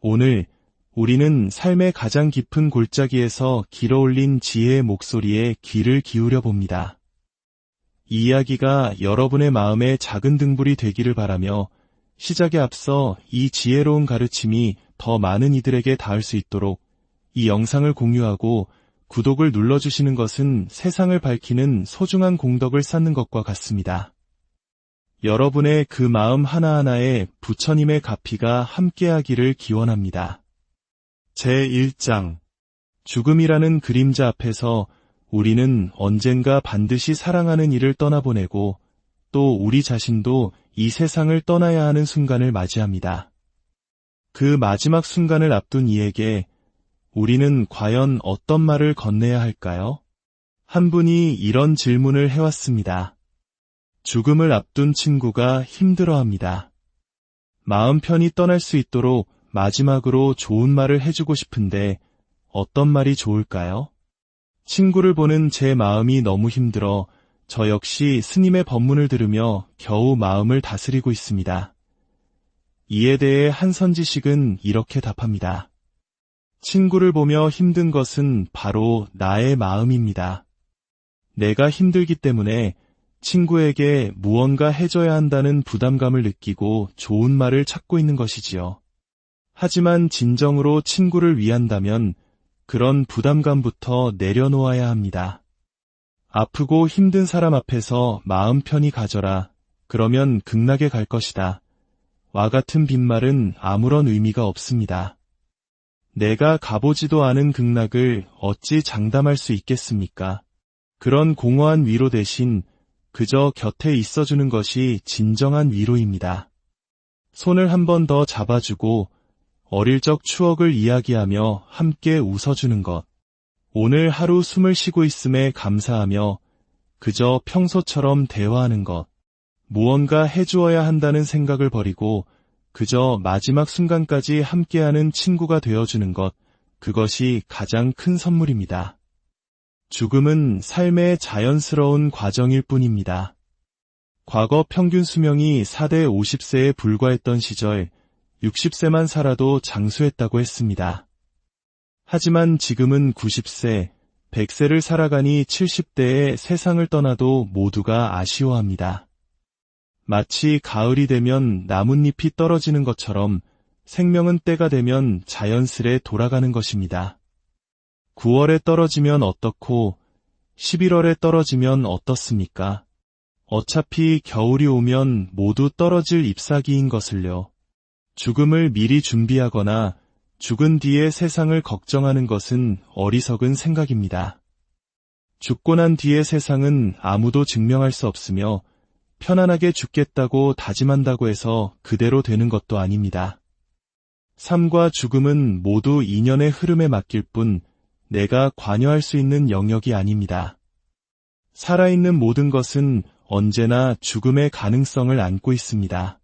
오늘 우리는 삶의 가장 깊은 골짜기에서 길어올린 지혜의 목소리에 귀를 기울여 봅니다. 이 이야기가 여러분의 마음에 작은 등불이 되기를 바라며 시작에 앞서 이 지혜로운 가르침이 더 많은 이들에게 닿을 수 있도록 이 영상을 공유하고 구독을 눌러주시는 것은 세상을 밝히는 소중한 공덕을 쌓는 것과 같습니다. 여러분의 그 마음 하나하나에 부처님의 가피가 함께하기를 기원합니다. 제1장 죽음이라는 그림자 앞에서 우리는 언젠가 반드시 사랑하는 이를 떠나보내고 또 우리 자신도 이 세상을 떠나야 하는 순간을 맞이합니다. 그 마지막 순간을 앞둔 이에게 우리는 과연 어떤 말을 건네야 할까요? 한 분이 이런 질문을 해왔습니다. 죽음을 앞둔 친구가 힘들어합니다. 마음 편히 떠날 수 있도록 마지막으로 좋은 말을 해주고 싶은데 어떤 말이 좋을까요? 친구를 보는 제 마음이 너무 힘들어 저 역시 스님의 법문을 들으며 겨우 마음을 다스리고 있습니다. 이에 대해 한선지식은 이렇게 답합니다. 친구를 보며 힘든 것은 바로 나의 마음입니다. 내가 힘들기 때문에 친구에게 무언가 해줘야 한다는 부담감을 느끼고 좋은 말을 찾고 있는 것이지요. 하지만 진정으로 친구를 위한다면 그런 부담감부터 내려놓아야 합니다. 아프고 힘든 사람 앞에서 마음 편히 가져라. 그러면 극락에 갈 것이다. 와 같은 빈말은 아무런 의미가 없습니다. 내가 가보지도 않은 극락을 어찌 장담할 수 있겠습니까? 그런 공허한 위로 대신 그저 곁에 있어주는 것이 진정한 위로입니다. 손을 한 번 더 잡아주고 어릴 적 추억을 이야기하며 함께 웃어주는 것. 오늘 하루 숨을 쉬고 있음에 감사하며 그저 평소처럼 대화하는 것. 무언가 해주어야 한다는 생각을 버리고 그저 마지막 순간까지 함께하는 친구가 되어주는 것. 그것이 가장 큰 선물입니다. 죽음은 삶의 자연스러운 과정일 뿐입니다. 과거 평균 수명이 4대 50세에 불과했던 시절 60세만 살아도 장수했다고 했습니다. 하지만 지금은 90세, 100세를 살아가니 70대에 세상을 떠나도 모두가 아쉬워합니다. 마치 가을이 되면 나뭇잎이 떨어지는 것처럼 생명은 때가 되면 자연스레 돌아가는 것입니다. 9월에 떨어지면 어떻고 11월에 떨어지면 어떻습니까? 어차피 겨울이 오면 모두 떨어질 잎사귀인 것을요. 죽음을 미리 준비하거나 죽은 뒤에 세상을 걱정하는 것은 어리석은 생각입니다. 죽고 난 뒤의 세상은 아무도 증명할 수 없으며 편안하게 죽겠다고 다짐한다고 해서 그대로 되는 것도 아닙니다. 삶과 죽음은 모두 인연의 흐름에 맡길 뿐 내가 관여할 수 있는 영역이 아닙니다. 살아있는 모든 것은 언제나 죽음의 가능성을 안고 있습니다.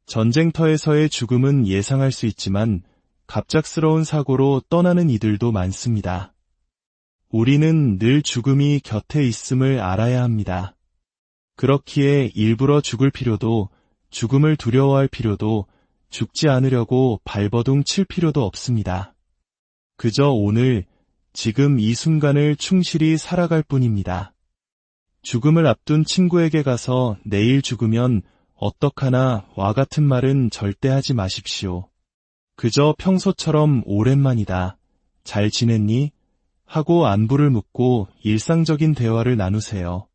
전쟁터에서의 죽음은 예상할 수 있지만 갑작스러운 사고로 떠나는 이들도 많습니다. 우리는 늘 죽음이 곁에 있음을 알아야 합니다. 그렇기에 일부러 죽을 필요도, 죽음을 두려워할 필요도, 죽지 않으려고 발버둥 칠 필요도 없습니다. 그저 오늘, 지금 이 순간을 충실히 살아갈 뿐입니다. 죽음을 앞둔 친구에게 가서 내일 죽으면 어떡하나 와 같은 말은 절대 하지 마십시오. 그저 평소처럼 오랜만이다. 잘 지냈니? 하고 안부를 묻고 일상적인 대화를 나누세요.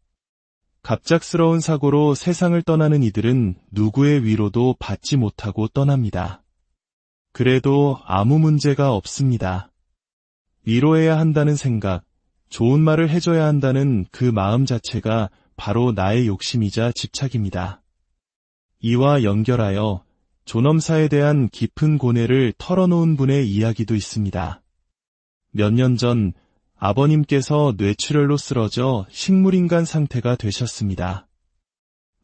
갑작스러운 사고로 세상을 떠나는 이들은 누구의 위로도 받지 못하고 떠납니다. 그래도 아무 문제가 없습니다. 위로해야 한다는 생각, 좋은 말을 해줘야 한다는 그 마음 자체가 바로 나의 욕심이자 집착입니다. 이와 연결하여 존엄사에 대한 깊은 고뇌를 털어놓은 분의 이야기도 있습니다. 몇 년 전 아버님께서 뇌출혈로 쓰러져 식물인간 상태가 되셨습니다.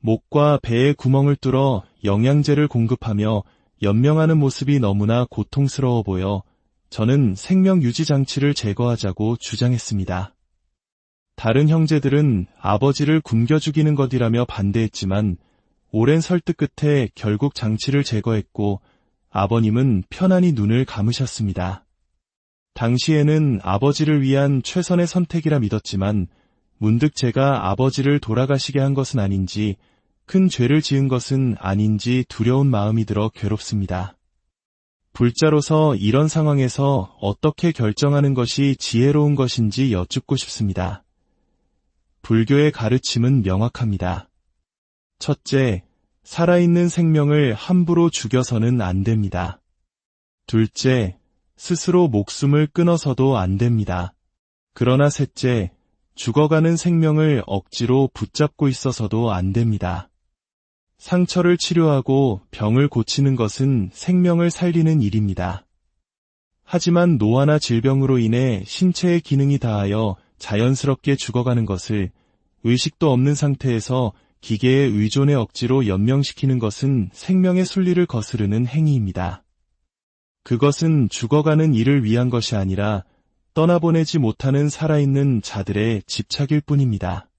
목과 배에 구멍을 뚫어 영양제를 공급하며 연명하는 모습이 너무나 고통스러워 보여 저는 생명유지장치를 제거하자고 주장했습니다. 다른 형제들은 아버지를 굶겨 죽이는 것이라며 반대했지만 오랜 설득 끝에 결국 장치를 제거했고 아버님은 편안히 눈을 감으셨습니다. 당시에는 아버지를 위한 최선의 선택이라 믿었지만 문득 제가 아버지를 돌아가시게 한 것은 아닌지, 큰 죄를 지은 것은 아닌지 두려운 마음이 들어 괴롭습니다. 불자로서 이런 상황에서 어떻게 결정하는 것이 지혜로운 것인지 여쭙고 싶습니다. 불교의 가르침은 명확합니다. 첫째, 살아있는 생명을 함부로 죽여서는 안 됩니다. 둘째, 스스로 목숨을 끊어서도 안 됩니다. 그러나 셋째, 죽어가는 생명을 억지로 붙잡고 있어서도 안 됩니다. 상처를 치료하고 병을 고치는 것은 생명을 살리는 일입니다. 하지만 노화나 질병으로 인해 신체의 기능이 다하여 자연스럽게 죽어가는 것을 의식도 없는 상태에서 기계의 의존에 억지로 연명시키는 것은 생명의 순리를 거스르는 행위입니다. 그것은 죽어가는 이를 위한 것이 아니라 떠나보내지 못하는 살아있는 자들의 집착일 뿐입니다.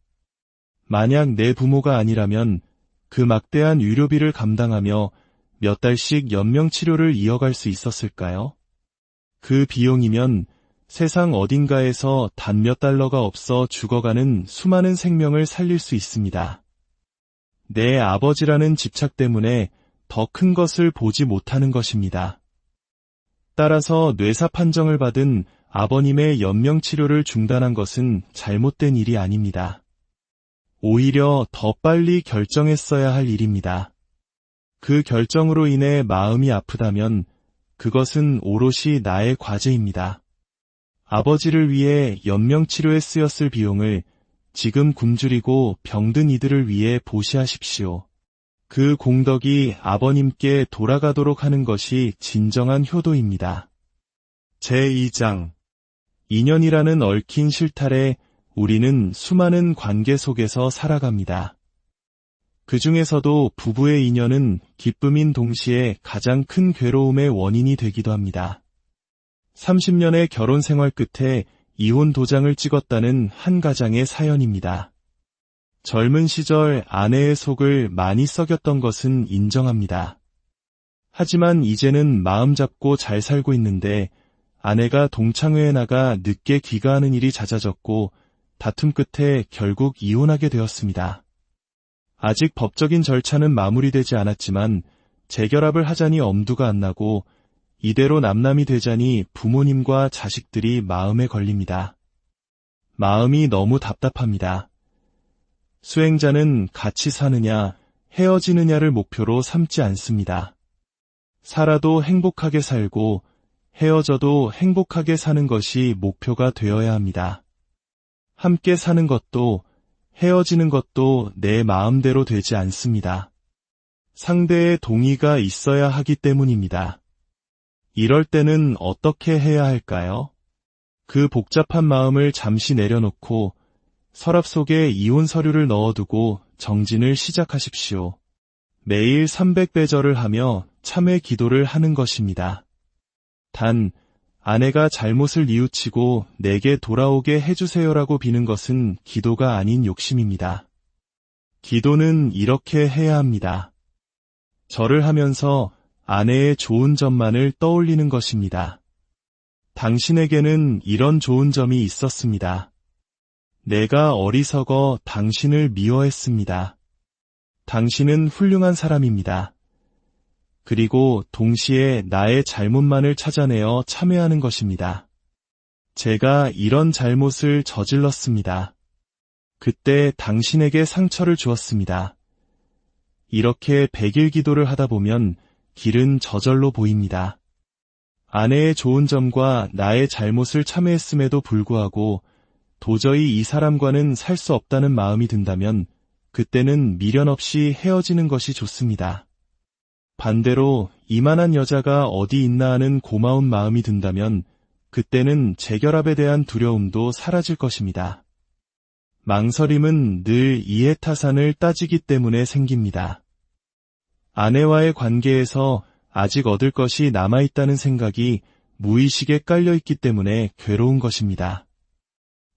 만약 내 부모가 아니라면 그 막대한 의료비를 감당하며 몇 달씩 연명치료를 이어갈 수 있었을까요? 그 비용이면 세상 어딘가에서 단 몇 달러가 없어 죽어가는 수많은 생명을 살릴 수 있습니다. 내 아버지라는 집착 때문에 더 큰 것을 보지 못하는 것입니다. 따라서 뇌사 판정을 받은 아버님의 연명치료를 중단한 것은 잘못된 일이 아닙니다. 오히려 더 빨리 결정했어야 할 일입니다. 그 결정으로 인해 마음이 아프다면 그것은 오롯이 나의 과제입니다. 아버지를 위해 연명치료에 쓰였을 비용을 지금 굶주리고 병든 이들을 위해 보시하십시오. 그 공덕이 아버님께 돌아가도록 하는 것이 진정한 효도입니다. 제2장 인연이라는 얽힌 실타래 우리는 수많은 관계 속에서 살아갑니다. 그 중에서도 부부의 인연은 기쁨인 동시에 가장 큰 괴로움의 원인이 되기도 합니다. 30년의 결혼 생활 끝에 이혼 도장을 찍었다는 한 가장의 사연입니다. 젊은 시절 아내의 속을 많이 썩였던 것은 인정합니다. 하지만 이제는 마음 잡고 잘 살고 있는데 아내가 동창회에 나가 늦게 귀가하는 일이 잦아졌고 다툼 끝에 결국 이혼하게 되었습니다. 아직 법적인 절차는 마무리되지 않았지만 재결합을 하자니 엄두가 안 나고 이대로 남남이 되자니 부모님과 자식들이 마음에 걸립니다. 마음이 너무 답답합니다. 수행자는 같이 사느냐, 헤어지느냐를 목표로 삼지 않습니다. 살아도 행복하게 살고 헤어져도 행복하게 사는 것이 목표가 되어야 합니다. 함께 사는 것도 헤어지는 것도 내 마음대로 되지 않습니다. 상대의 동의가 있어야 하기 때문입니다. 이럴 때는 어떻게 해야 할까요? 그 복잡한 마음을 잠시 내려놓고 서랍 속에 이혼 서류를 넣어두고 정진을 시작하십시오. 매일 300배절을 하며 참회 기도를 하는 것입니다. 단, 아내가 잘못을 뉘우치고 내게 돌아오게 해주세요라고 비는 것은 기도가 아닌 욕심입니다. 기도는 이렇게 해야 합니다. 절을 하면서 아내의 좋은 점만을 떠올리는 것입니다. 당신에게는 이런 좋은 점이 있었습니다. 내가 어리석어 당신을 미워했습니다. 당신은 훌륭한 사람입니다. 그리고 동시에 나의 잘못만을 찾아내어 참회하는 것입니다. 제가 이런 잘못을 저질렀습니다. 그때 당신에게 상처를 주었습니다. 이렇게 100일 기도를 하다 보면 길은 저절로 보입니다. 아내의 좋은 점과 나의 잘못을 참회했음에도 불구하고 도저히 이 사람과는 살 수 없다는 마음이 든다면 그때는 미련 없이 헤어지는 것이 좋습니다. 반대로 이만한 여자가 어디 있나 하는 고마운 마음이 든다면 그때는 재결합에 대한 두려움도 사라질 것입니다. 망설임은 늘 이해타산을 따지기 때문에 생깁니다. 아내와의 관계에서 아직 얻을 것이 남아있다는 생각이 무의식에 깔려있기 때문에 괴로운 것입니다.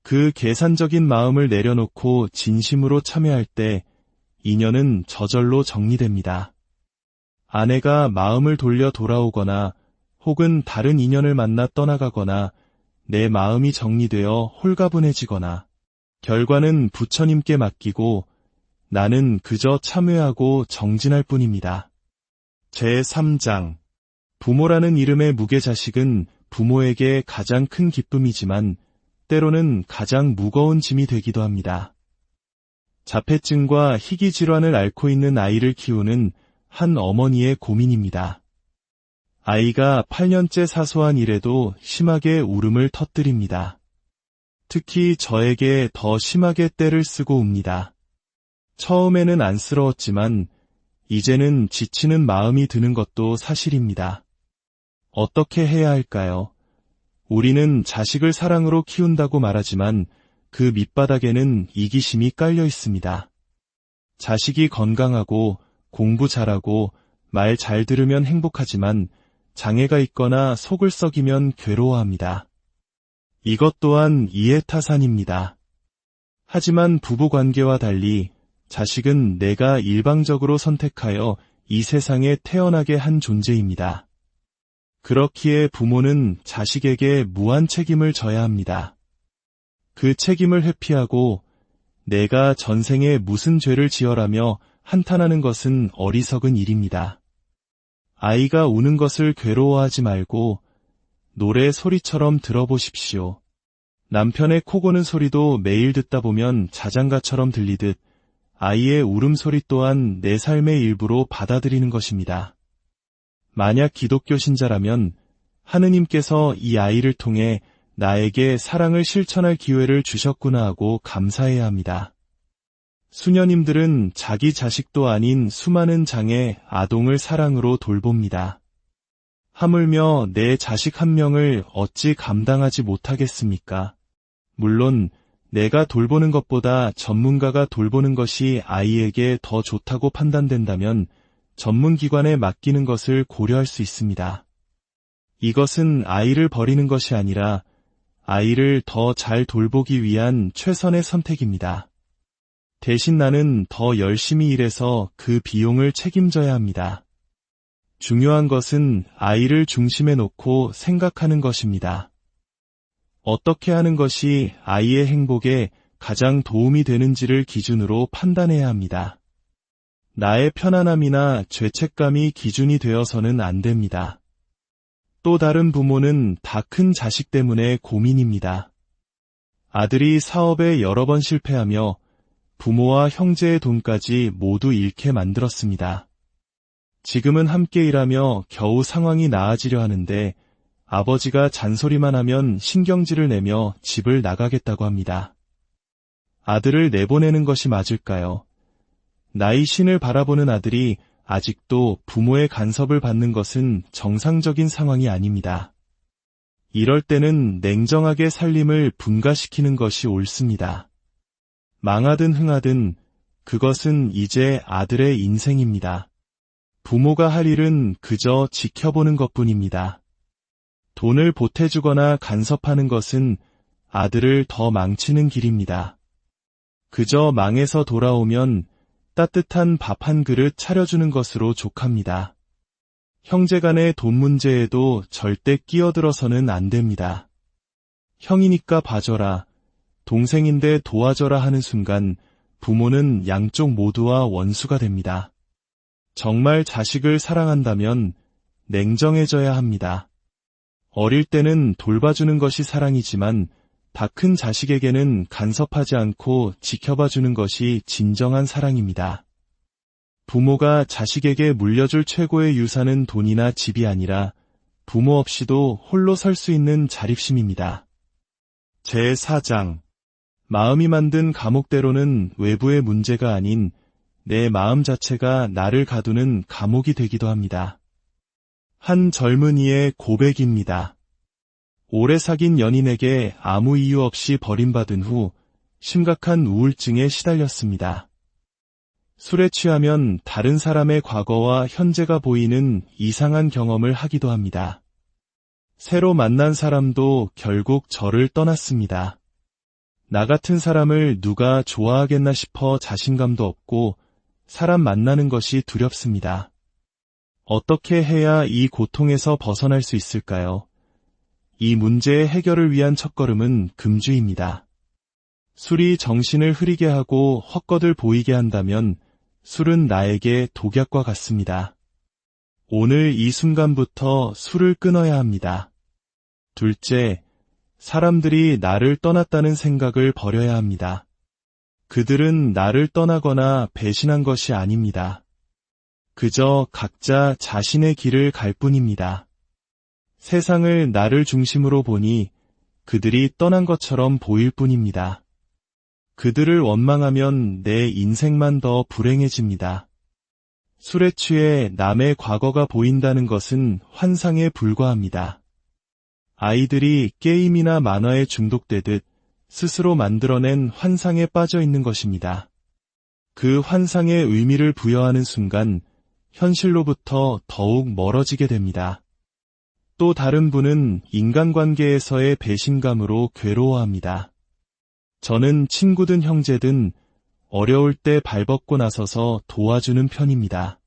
그 계산적인 마음을 내려놓고 진심으로 참여할 때 인연은 저절로 정리됩니다. 아내가 마음을 돌려 돌아오거나 혹은 다른 인연을 만나 떠나가거나 내 마음이 정리되어 홀가분해지거나 결과는 부처님께 맡기고 나는 그저 참회하고 정진할 뿐입니다. 제3장 부모라는 이름의 무게자식은 부모에게 가장 큰 기쁨이지만 때로는 가장 무거운 짐이 되기도 합니다. 자폐증과 희귀질환을 앓고 있는 아이를 키우는 한 어머니의 고민입니다. 아이가 8년째 사소한 일에도 심하게 울음을 터뜨립니다. 특히 저에게 더 심하게 떼를 쓰고 웁니다. 처음에는 안쓰러웠지만 이제는 지치는 마음이 드는 것도 사실입니다. 어떻게 해야 할까요? 우리는 자식을 사랑으로 키운다고 말하지만 그 밑바닥에는 이기심이 깔려 있습니다. 자식이 건강하고 공부 잘하고 말 잘 들으면 행복하지만 장애가 있거나 속을 썩이면 괴로워합니다. 이것 또한 이해타산입니다. 하지만 부부관계와 달리 자식은 내가 일방적으로 선택하여 이 세상에 태어나게 한 존재입니다. 그렇기에 부모는 자식에게 무한 책임을 져야 합니다. 그 책임을 회피하고 내가 전생에 무슨 죄를 지어라며 한탄하는 것은 어리석은 일입니다. 아이가 우는 것을 괴로워하지 말고 노래 소리처럼 들어보십시오. 남편의 코 고는 소리도 매일 듣다 보면 자장가처럼 들리듯 아이의 울음소리 또한 내 삶의 일부로 받아들이는 것입니다. 만약 기독교 신자라면 하느님께서 이 아이를 통해 나에게 사랑을 실천할 기회를 주셨구나 하고 감사해야 합니다. 수녀님들은 자기 자식도 아닌 수많은 장애 아동을 사랑으로 돌봅니다. 하물며 내 자식 한 명을 어찌 감당하지 못하겠습니까? 물론 내가 돌보는 것보다 전문가가 돌보는 것이 아이에게 더 좋다고 판단된다면 전문기관에 맡기는 것을 고려할 수 있습니다. 이것은 아이를 버리는 것이 아니라 아이를 더 잘 돌보기 위한 최선의 선택입니다. 대신 나는 더 열심히 일해서 그 비용을 책임져야 합니다. 중요한 것은 아이를 중심에 놓고 생각하는 것입니다. 어떻게 하는 것이 아이의 행복에 가장 도움이 되는지를 기준으로 판단해야 합니다. 나의 편안함이나 죄책감이 기준이 되어서는 안 됩니다. 또 다른 부모는 다 큰 자식 때문에 고민입니다. 아들이 사업에 여러 번 실패하며 부모와 형제의 돈까지 모두 잃게 만들었습니다. 지금은 함께 일하며 겨우 상황이 나아지려 하는데 아버지가 잔소리만 하면 신경질을 내며 집을 나가겠다고 합니다. 아들을 내보내는 것이 맞을까요? 나의 신을 바라보는 아들이 아직도 부모의 간섭을 받는 것은 정상적인 상황이 아닙니다. 이럴 때는 냉정하게 살림을 분가시키는 것이 옳습니다. 망하든 흥하든 그것은 이제 아들의 인생입니다. 부모가 할 일은 그저 지켜보는 것뿐입니다. 돈을 보태주거나 간섭하는 것은 아들을 더 망치는 길입니다. 그저 망해서 돌아오면 따뜻한 밥 한 그릇 차려주는 것으로 족합니다. 형제간의 돈 문제에도 절대 끼어들어서는 안 됩니다. 형이니까 봐줘라, 동생인데 도와줘라 하는 순간 부모는 양쪽 모두와 원수가 됩니다. 정말 자식을 사랑한다면 냉정해져야 합니다. 어릴 때는 돌봐주는 것이 사랑이지만 다 큰 자식에게는 간섭하지 않고 지켜봐주는 것이 진정한 사랑입니다. 부모가 자식에게 물려줄 최고의 유산은 돈이나 집이 아니라 부모 없이도 홀로 설 수 있는 자립심입니다. 제4장 마음이 만든 감옥대로는 외부의 문제가 아닌 내 마음 자체가 나를 가두는 감옥이 되기도 합니다. 한 젊은이의 고백입니다. 오래 사귄 연인에게 아무 이유 없이 버림받은 후 심각한 우울증에 시달렸습니다. 술에 취하면 다른 사람의 과거와 현재가 보이는 이상한 경험을 하기도 합니다. 새로 만난 사람도 결국 저를 떠났습니다. 나 같은 사람을 누가 좋아하겠나 싶어 자신감도 없고 사람 만나는 것이 두렵습니다. 어떻게 해야 이 고통에서 벗어날 수 있을까요? 이 문제의 해결을 위한 첫걸음은 금주입니다. 술이 정신을 흐리게 하고 헛것을 보이게 한다면 술은 나에게 독약과 같습니다. 오늘 이 순간부터 술을 끊어야 합니다. 둘째, 사람들이 나를 떠났다는 생각을 버려야 합니다. 그들은 나를 떠나거나 배신한 것이 아닙니다. 그저 각자 자신의 길을 갈 뿐입니다. 세상을 나를 중심으로 보니 그들이 떠난 것처럼 보일 뿐입니다. 그들을 원망하면 내 인생만 더 불행해집니다. 술에 취해 남의 과거가 보인다는 것은 환상에 불과합니다. 아이들이 게임이나 만화에 중독되듯 스스로 만들어낸 환상에 빠져 있는 것입니다. 그 환상에 의미를 부여하는 순간 현실로부터 더욱 멀어지게 됩니다. 또 다른 분은 인간관계에서의 배신감으로 괴로워합니다. 저는 친구든 형제든 어려울 때 발벗고 나서서 도와주는 편입니다.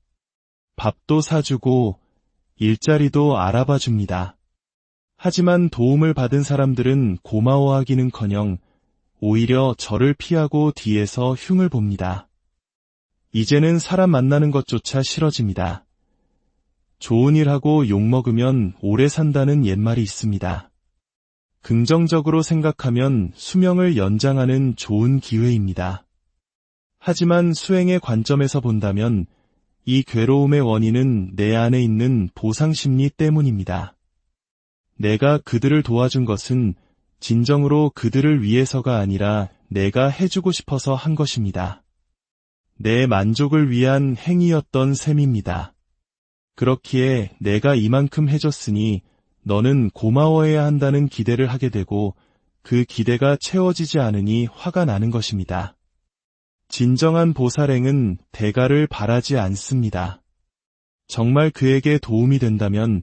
밥도 사주고 일자리도 알아봐 줍니다. 하지만 도움을 받은 사람들은 고마워하기는커녕 오히려 저를 피하고 뒤에서 흉을 봅니다. 이제는 사람 만나는 것조차 싫어집니다. 좋은 일하고 욕먹으면 오래 산다는 옛말이 있습니다. 긍정적으로 생각하면 수명을 연장하는 좋은 기회입니다. 하지만 수행의 관점에서 본다면 이 괴로움의 원인은 내 안에 있는 보상심리 때문입니다. 내가 그들을 도와준 것은 진정으로 그들을 위해서가 아니라 내가 해주고 싶어서 한 것입니다. 내 만족을 위한 행위였던 셈입니다. 그렇기에 내가 이만큼 해줬으니 너는 고마워해야 한다는 기대를 하게 되고 그 기대가 채워지지 않으니 화가 나는 것입니다. 진정한 보살행은 대가를 바라지 않습니다. 정말 그에게 도움이 된다면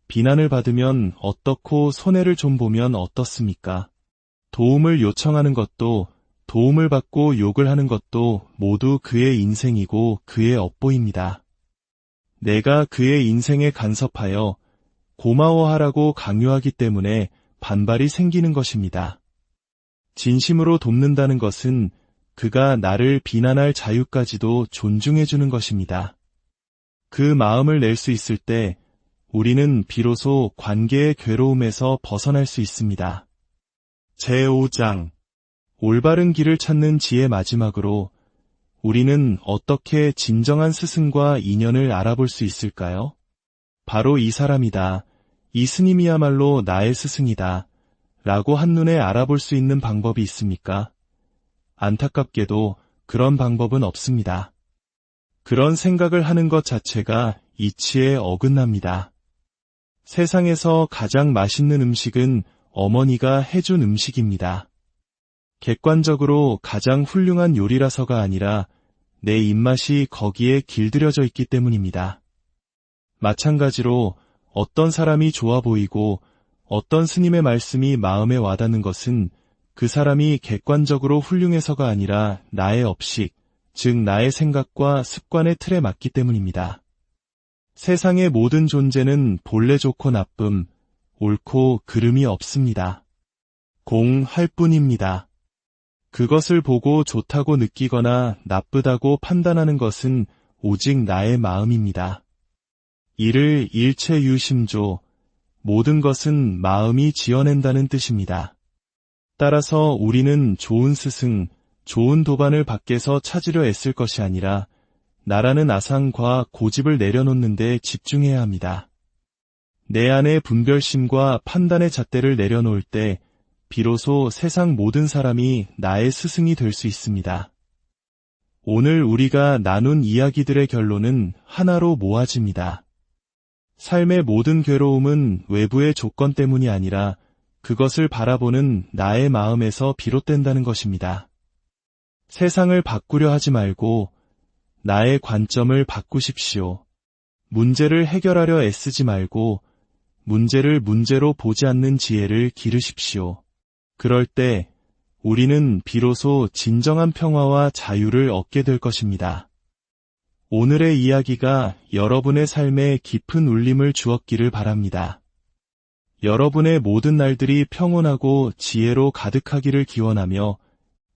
비난을 받으면 어떻고 손해를 좀 보면 어떻습니까? 도움을 요청하는 것도 도움을 받고 욕을 하는 것도 모두 그의 인생이고 그의 업보입니다. 내가 그의 인생에 간섭하여 고마워하라고 강요하기 때문에 반발이 생기는 것입니다. 진심으로 돕는다는 것은 그가 나를 비난할 자유까지도 존중해주는 것입니다. 그 마음을 낼 수 있을 때 우리는 비로소 관계의 괴로움에서 벗어날 수 있습니다. 제5장 올바른 길을 찾는 지혜 마지막으로 우리는 어떻게 진정한 스승과 인연을 알아볼 수 있을까요? 바로 이 사람이다. 이 스님이야말로 나의 스승이다. 라고 한눈에 알아볼 수 있는 방법이 있습니까? 안타깝게도 그런 방법은 없습니다. 그런 생각을 하는 것 자체가 이치에 어긋납니다. 세상에서 가장 맛있는 음식은 어머니가 해준 음식입니다. 객관적으로 가장 훌륭한 요리라서가 아니라 내 입맛이 거기에 길들여져 있기 때문입니다. 마찬가지로 어떤 사람이 좋아 보이고 어떤 스님의 말씀이 마음에 와닿는 것은 그 사람이 객관적으로 훌륭해서가 아니라 나의 업식, 즉 나의 생각과 습관의 틀에 맞기 때문입니다. 세상의 모든 존재는 본래 좋고 나쁨, 옳고 그름이 없습니다. 공할 뿐입니다. 그것을 보고 좋다고 느끼거나 나쁘다고 판단하는 것은 오직 나의 마음입니다. 이를 일체유심조, 모든 것은 마음이 지어낸다는 뜻입니다. 따라서 우리는 좋은 스승, 좋은 도반을 밖에서 찾으려 애쓸 것이 아니라 나라는 아상과 고집을 내려놓는 데 집중해야 합니다. 내 안의 분별심과 판단의 잣대를 내려놓을 때 비로소 세상 모든 사람이 나의 스승이 될 수 있습니다. 오늘 우리가 나눈 이야기들의 결론은 하나로 모아집니다. 삶의 모든 괴로움은 외부의 조건 때문이 아니라 그것을 바라보는 나의 마음에서 비롯된다는 것입니다. 세상을 바꾸려 하지 말고 나의 관점을 바꾸십시오. 문제를 해결하려 애쓰지 말고 문제를 문제로 보지 않는 지혜를 기르십시오. 그럴 때 우리는 비로소 진정한 평화와 자유를 얻게 될 것입니다. 오늘의 이야기가 여러분의 삶에 깊은 울림을 주었기를 바랍니다. 여러분의 모든 날들이 평온하고 지혜로 가득하기를 기원하며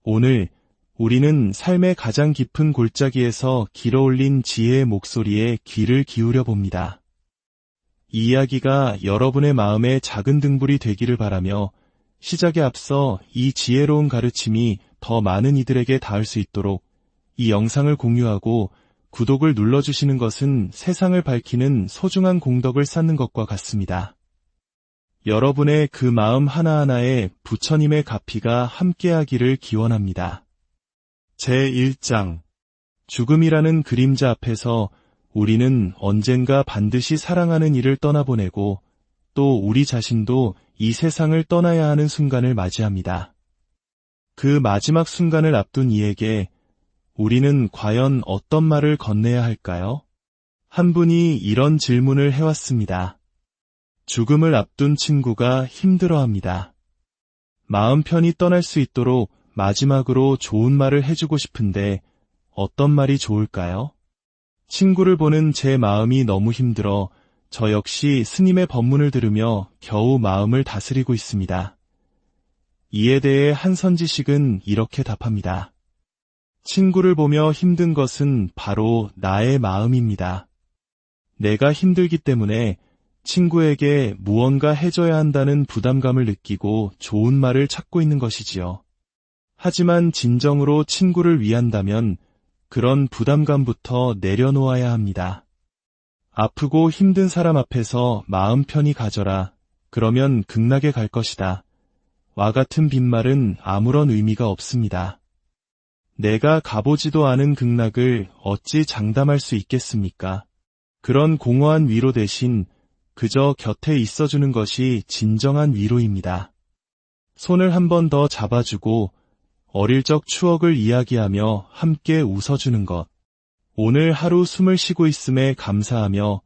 오늘 우리는 삶의 가장 깊은 골짜기에서 길어올린 지혜의 목소리에 귀를 기울여 봅니다. 이 이야기가 여러분의 마음에 작은 등불이 되기를 바라며 시작에 앞서 이 지혜로운 가르침이 더 많은 이들에게 닿을 수 있도록 이 영상을 공유하고 구독을 눌러주시는 것은 세상을 밝히는 소중한 공덕을 쌓는 것과 같습니다. 여러분의 그 마음 하나하나에 부처님의 가피가 함께하기를 기원합니다. 제1장 죽음이라는 그림자 앞에서 우리는 언젠가 반드시 사랑하는 이를 떠나보내고 또 우리 자신도 이 세상을 떠나야 하는 순간을 맞이합니다. 그 마지막 순간을 앞둔 이에게 우리는 과연 어떤 말을 건네야 할까요? 한 분이 이런 질문을 해왔습니다. 죽음을 앞둔 친구가 힘들어합니다. 마음 편히 떠날 수 있도록 마지막으로 좋은 말을 해주고 싶은데 어떤 말이 좋을까요? 친구를 보는 제 마음이 너무 힘들어 저 역시 스님의 법문을 들으며 겨우 마음을 다스리고 있습니다. 이에 대해 한 선지식은 이렇게 답합니다. 친구를 보며 힘든 것은 바로 나의 마음입니다. 내가 힘들기 때문에 친구에게 무언가 해줘야 한다는 부담감을 느끼고 좋은 말을 찾고 있는 것이지요. 하지만 진정으로 친구를 위한다면 그런 부담감부터 내려놓아야 합니다. 아프고 힘든 사람 앞에서 마음 편히 가져라. 그러면 극락에 갈 것이다. 와 같은 빈말은 아무런 의미가 없습니다. 내가 가보지도 않은 극락을 어찌 장담할 수 있겠습니까? 그런 공허한 위로 대신 그저 곁에 있어주는 것이 진정한 위로입니다. 손을 한 번 더 잡아주고 어릴 적 추억을 이야기하며 함께 웃어주는 것. 오늘 하루 숨을 쉬고 있음에 감사하며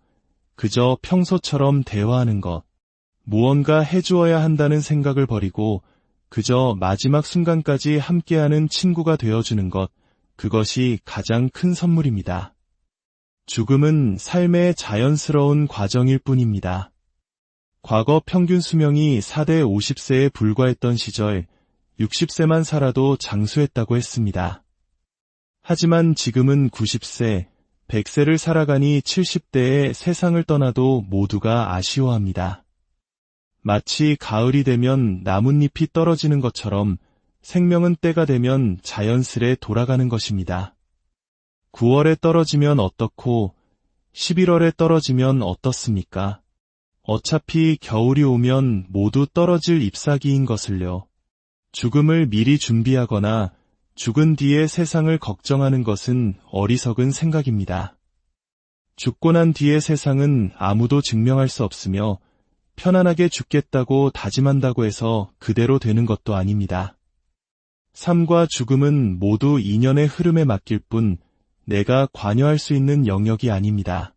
그저 평소처럼 대화하는 것. 무언가 해주어야 한다는 생각을 버리고 그저 마지막 순간까지 함께하는 친구가 되어주는 것. 그것이 가장 큰 선물입니다. 죽음은 삶의 자연스러운 과정일 뿐입니다. 과거 평균 수명이 4대 50세에 불과했던 시절 60세만 살아도 장수했다고 했습니다. 하지만 지금은 90세, 100세를 살아가니 70대에 세상을 떠나도 모두가 아쉬워합니다. 마치 가을이 되면 나뭇잎이 떨어지는 것처럼 생명은 때가 되면 자연스레 돌아가는 것입니다. 9월에 떨어지면 어떻고 11월에 떨어지면 어떻습니까? 어차피 겨울이 오면 모두 떨어질 잎사귀인 것을요. 죽음을 미리 준비하거나 죽은 뒤에 세상을 걱정하는 것은 어리석은 생각입니다. 죽고 난 뒤의 세상은 아무도 증명할 수 없으며 편안하게 죽겠다고 다짐한다고 해서 그대로 되는 것도 아닙니다. 삶과 죽음은 모두 인연의 흐름에 맡길 뿐 내가 관여할 수 있는 영역이 아닙니다.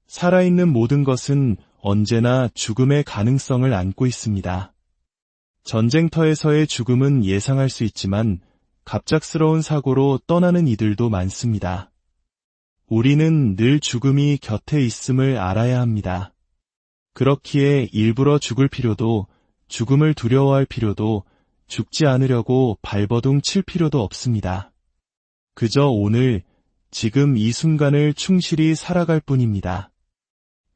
살아있는 모든 것은 언제나 죽음의 가능성을 안고 있습니다. 전쟁터에서의 죽음은 예상할 수 있지만 갑작스러운 사고로 떠나는 이들도 많습니다. 우리는 늘 죽음이 곁에 있음을 알아야 합니다. 그렇기에 일부러 죽을 필요도, 죽음을 두려워할 필요도, 죽지 않으려고 발버둥 칠 필요도 없습니다. 그저 오늘, 지금 이 순간을 충실히 살아갈 뿐입니다.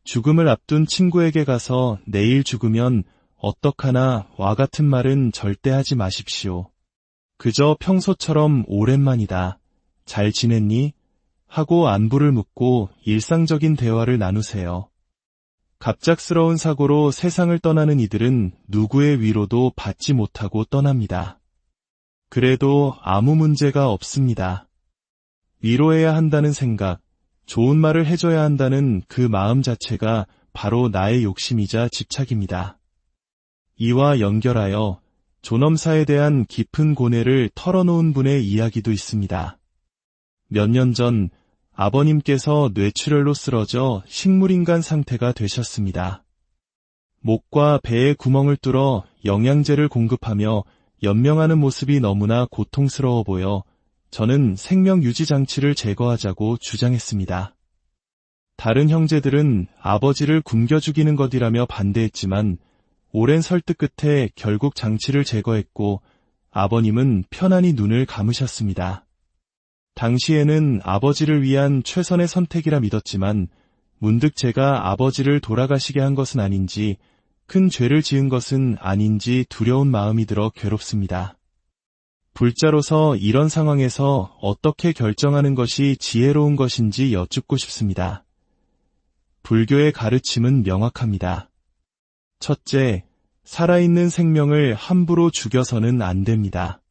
죽음을 앞둔 친구에게 가서 내일 죽으면 어떡하나 와 같은 말은 절대 하지 마십시오. 그저 평소처럼 오랜만이다. 잘 지냈니? 하고 안부를 묻고 일상적인 대화를 나누세요. 갑작스러운 사고로 세상을 떠나는 이들은 누구의 위로도 받지 못하고 떠납니다. 그래도 아무 문제가 없습니다. 위로해야 한다는 생각, 좋은 말을 해줘야 한다는 그 마음 자체가 바로 나의 욕심이자 집착입니다. 이와 연결하여 존엄사에 대한 깊은 고뇌를 털어놓은 분의 이야기도 있습니다. 몇 년 전 아버님께서 뇌출혈로 쓰러져 식물인간 상태가 되셨습니다. 목과 배에 구멍을 뚫어 영양제를 공급하며 연명하는 모습이 너무나 고통스러워 보여 저는 생명 유지 장치를 제거하자고 주장했습니다. 다른 형제들은 아버지를 굶겨 죽이는 것이라며 반대했지만 오랜 설득 끝에 결국 장치를 제거했고 아버님은 편안히 눈을 감으셨습니다. 당시에는 아버지를 위한 최선의 선택이라 믿었지만 문득 제가 아버지를 돌아가시게 한 것은 아닌지 큰 죄를 지은 것은 아닌지 두려운 마음이 들어 괴롭습니다. 불자로서 이런 상황에서 어떻게 결정하는 것이 지혜로운 것인지 여쭙고 싶습니다. 불교의 가르침은 명확합니다. 첫째, 살아있는 생명을 함부로 죽여서는 안 됩니다.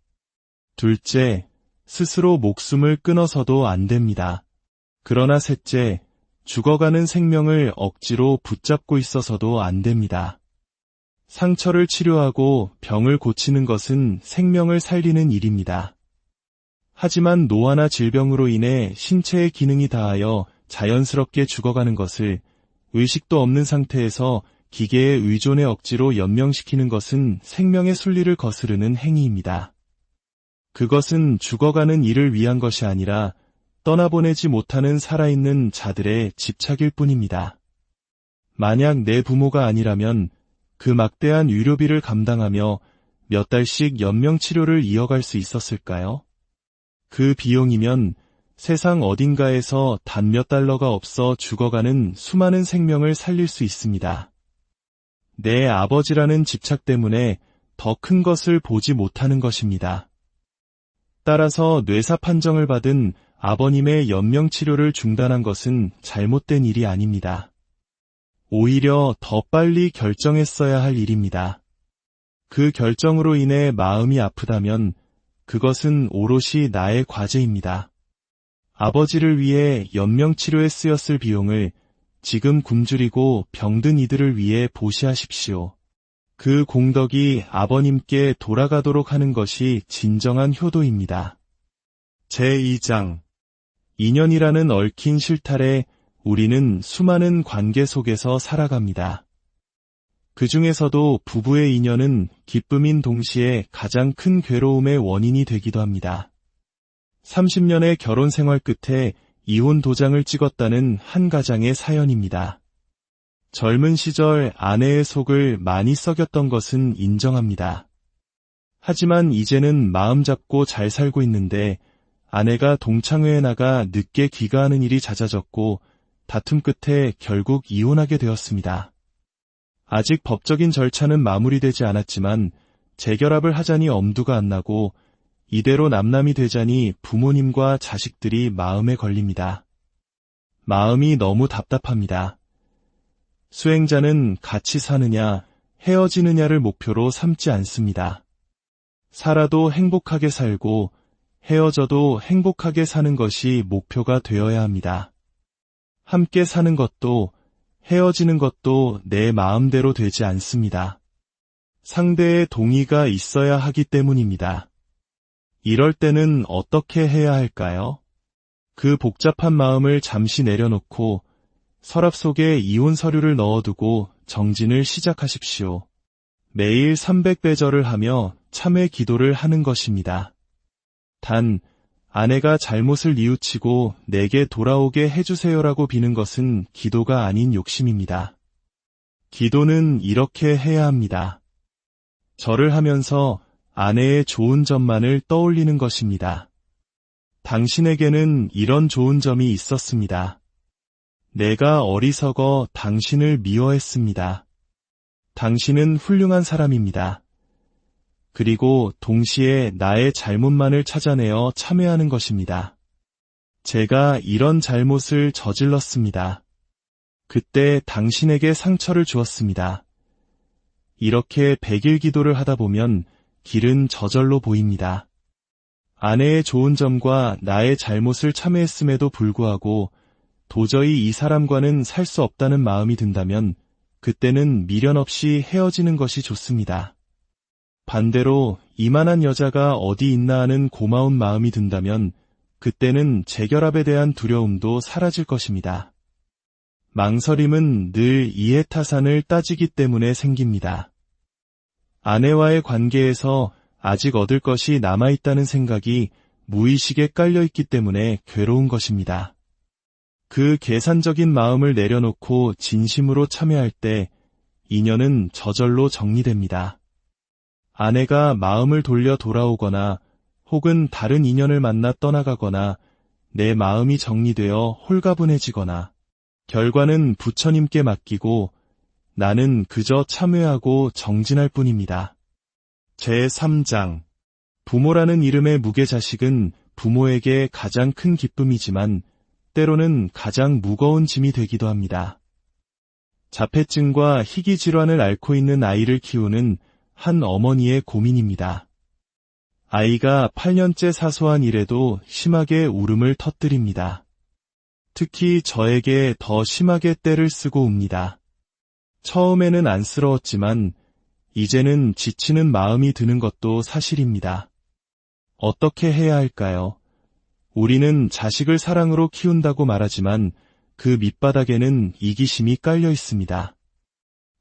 둘째, 스스로 목숨을 끊어서도 안 됩니다. 그러나 셋째, 죽어가는 생명을 억지로 붙잡고 있어서도 안 됩니다. 상처를 치료하고 병을 고치는 것은 생명을 살리는 일입니다. 하지만 노화나 질병으로 인해 신체의 기능이 다하여 자연스럽게 죽어가는 것을 의식도 없는 상태에서 기계의 의존에 억지로 연명시키는 것은 생명의 순리를 거스르는 행위입니다. 그것은 죽어가는 이를 위한 것이 아니라 떠나보내지 못하는 살아있는 자들의 집착일 뿐입니다. 만약 내 부모가 아니라면 그 막대한 의료비를 감당하며 몇 달씩 연명치료를 이어갈 수 있었을까요? 그 비용이면 세상 어딘가에서 단 몇 달러가 없어 죽어가는 수많은 생명을 살릴 수 있습니다. 내 아버지라는 집착 때문에 더 큰 것을 보지 못하는 것입니다. 따라서 뇌사 판정을 받은 아버님의 연명치료를 중단한 것은 잘못된 일이 아닙니다. 오히려 더 빨리 결정했어야 할 일입니다. 그 결정으로 인해 마음이 아프다면 그것은 오롯이 나의 과제입니다. 아버지를 위해 연명치료에 쓰였을 비용을 지금 굶주리고 병든 이들을 위해 보시하십시오. 그 공덕이 아버님께 돌아가도록 하는 것이 진정한 효도입니다. 제2장 인연이라는 얽힌 실타래 우리는 수많은 관계 속에서 살아갑니다. 그 중에서도 부부의 인연은 기쁨인 동시에 가장 큰 괴로움의 원인이 되기도 합니다. 30년의 결혼 생활 끝에 이혼 도장을 찍었다는 한 가장의 사연입니다. 젊은 시절 아내의 속을 많이 썩였던 것은 인정합니다. 하지만 이제는 마음 잡고 잘 살고 있는데 아내가 동창회에 나가 늦게 귀가하는 일이 잦아졌고 다툼 끝에 결국 이혼하게 되었습니다. 아직 법적인 절차는 마무리되지 않았지만 재결합을 하자니 엄두가 안 나고 이대로 남남이 되자니 부모님과 자식들이 마음에 걸립니다. 마음이 너무 답답합니다. 수행자는 같이 사느냐, 헤어지느냐를 목표로 삼지 않습니다. 살아도 행복하게 살고 헤어져도 행복하게 사는 것이 목표가 되어야 합니다. 함께 사는 것도 헤어지는 것도 내 마음대로 되지 않습니다. 상대의 동의가 있어야 하기 때문입니다. 이럴 때는 어떻게 해야 할까요? 그 복잡한 마음을 잠시 내려놓고 서랍 속에 이혼 서류를 넣어두고 정진을 시작하십시오. 매일 300배절을 하며 참회 기도를 하는 것입니다. 단, 아내가 잘못을 뉘우치고 내게 돌아오게 해주세요라고 비는 것은 기도가 아닌 욕심입니다. 기도는 이렇게 해야 합니다. 절을 하면서 아내의 좋은 점만을 떠올리는 것입니다. 당신에게는 이런 좋은 점이 있었습니다. 내가 어리석어 당신을 미워했습니다. 당신은 훌륭한 사람입니다. 그리고 동시에 나의 잘못만을 찾아내어 참회하는 것입니다. 제가 이런 잘못을 저질렀습니다. 그때 당신에게 상처를 주었습니다. 이렇게 100일 기도를 하다 보면 길은 저절로 보입니다. 아내의 좋은 점과 나의 잘못을 참회했음에도 불구하고 도저히 이 사람과는 살 수 없다는 마음이 든다면 그때는 미련 없이 헤어지는 것이 좋습니다. 반대로 이만한 여자가 어디 있나 하는 고마운 마음이 든다면 그때는 재결합에 대한 두려움도 사라질 것입니다. 망설임은 늘 이해타산을 따지기 때문에 생깁니다. 아내와의 관계에서 아직 얻을 것이 남아있다는 생각이 무의식에 깔려있기 때문에 괴로운 것입니다. 그 계산적인 마음을 내려놓고 진심으로 참여할 때 인연은 저절로 정리됩니다. 아내가 마음을 돌려 돌아오거나 혹은 다른 인연을 만나 떠나가거나 내 마음이 정리되어 홀가분해지거나 결과는 부처님께 맡기고 나는 그저 참회하고 정진할 뿐입니다. 제3장 부모라는 이름의 무게자식은 부모에게 가장 큰 기쁨이지만 때로는 가장 무거운 짐이 되기도 합니다. 자폐증과 희귀질환을 앓고 있는 아이를 키우는 한 어머니의 고민입니다. 아이가 8년째 사소한 일에도 심하게 울음을 터뜨립니다. 특히 저에게 더 심하게 떼를 쓰고 웁니다. 처음에는 안쓰러웠지만 이제는 지치는 마음이 드는 것도 사실입니다. 어떻게 해야 할까요? 우리는 자식을 사랑으로 키운다고 말하지만 그 밑바닥에는 이기심이 깔려 있습니다.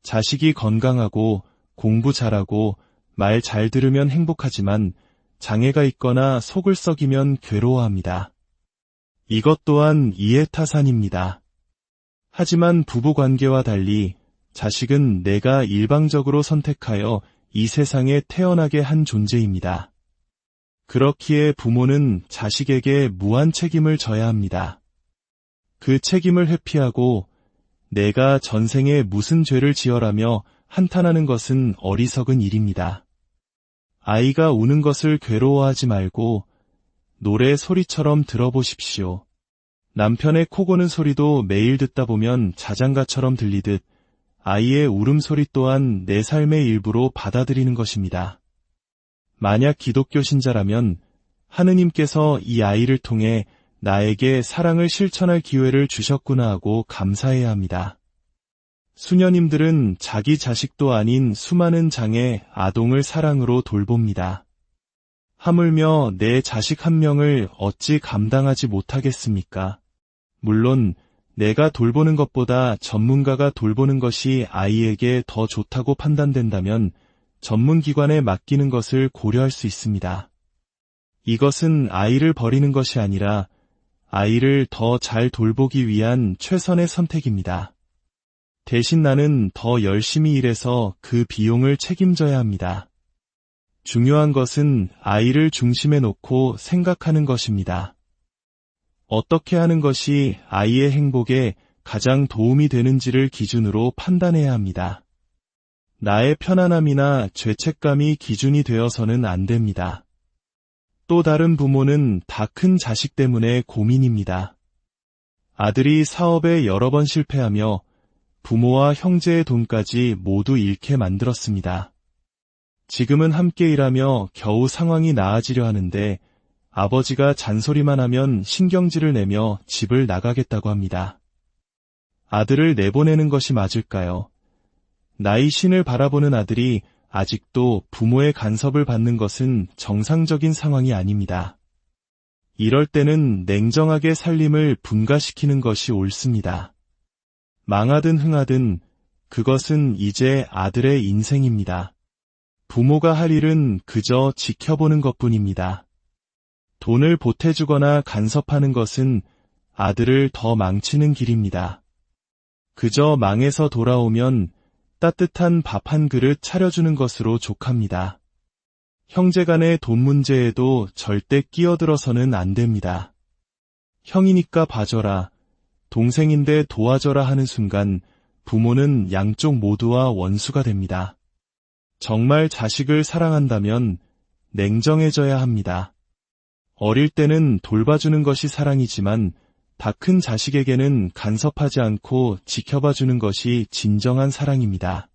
자식이 건강하고 공부 잘하고 말 잘 들으면 행복하지만 장애가 있거나 속을 썩이면 괴로워합니다. 이것 또한 이해타산입니다. 하지만 부부관계와 달리 자식은 내가 일방적으로 선택하여 이 세상에 태어나게 한 존재입니다. 그렇기에 부모는 자식에게 무한 책임을 져야 합니다. 그 책임을 회피하고 내가 전생에 무슨 죄를 지어라며 한탄하는 것은 어리석은 일입니다. 아이가 우는 것을 괴로워하지 말고 노래 소리처럼 들어보십시오. 남편의 코 고는 소리도 매일 듣다 보면 자장가처럼 들리듯 아이의 울음소리 또한 내 삶의 일부로 받아들이는 것입니다. 만약 기독교 신자라면 하느님께서 이 아이를 통해 나에게 사랑을 실천할 기회를 주셨구나 하고 감사해야 합니다. 수녀님들은 자기 자식도 아닌 수많은 장애 아동을 사랑으로 돌봅니다. 하물며 내 자식 한 명을 어찌 감당하지 못하겠습니까? 물론 내가 돌보는 것보다 전문가가 돌보는 것이 아이에게 더 좋다고 판단된다면 전문기관에 맡기는 것을 고려할 수 있습니다. 이것은 아이를 버리는 것이 아니라 아이를 더 잘 돌보기 위한 최선의 선택입니다. 대신 나는 더 열심히 일해서 그 비용을 책임져야 합니다. 중요한 것은 아이를 중심에 놓고 생각하는 것입니다. 어떻게 하는 것이 아이의 행복에 가장 도움이 되는지를 기준으로 판단해야 합니다. 나의 편안함이나 죄책감이 기준이 되어서는 안 됩니다. 또 다른 부모는 다 큰 자식 때문에 고민입니다. 아들이 사업에 여러 번 실패하며 부모와 형제의 돈까지 모두 잃게 만들었습니다. 지금은 함께 일하며 겨우 상황이 나아지려 하는데 아버지가 잔소리만 하면 신경질을 내며 집을 나가겠다고 합니다. 아들을 내보내는 것이 맞을까요? 나의 신을 바라보는 아들이 아직도 부모의 간섭을 받는 것은 정상적인 상황이 아닙니다. 이럴 때는 냉정하게 살림을 분가시키는 것이 옳습니다. 망하든 흥하든 그것은 이제 아들의 인생입니다. 부모가 할 일은 그저 지켜보는 것뿐입니다. 돈을 보태주거나 간섭하는 것은 아들을 더 망치는 길입니다. 그저 망해서 돌아오면 따뜻한 밥 한 그릇 차려주는 것으로 족합니다. 형제간의 돈 문제에도 절대 끼어들어서는 안 됩니다. 형이니까 봐줘라, 동생인데 도와줘라 하는 순간 부모는 양쪽 모두와 원수가 됩니다. 정말 자식을 사랑한다면 냉정해져야 합니다. 어릴 때는 돌봐주는 것이 사랑이지만 다 큰 자식에게는 간섭하지 않고 지켜봐주는 것이 진정한 사랑입니다.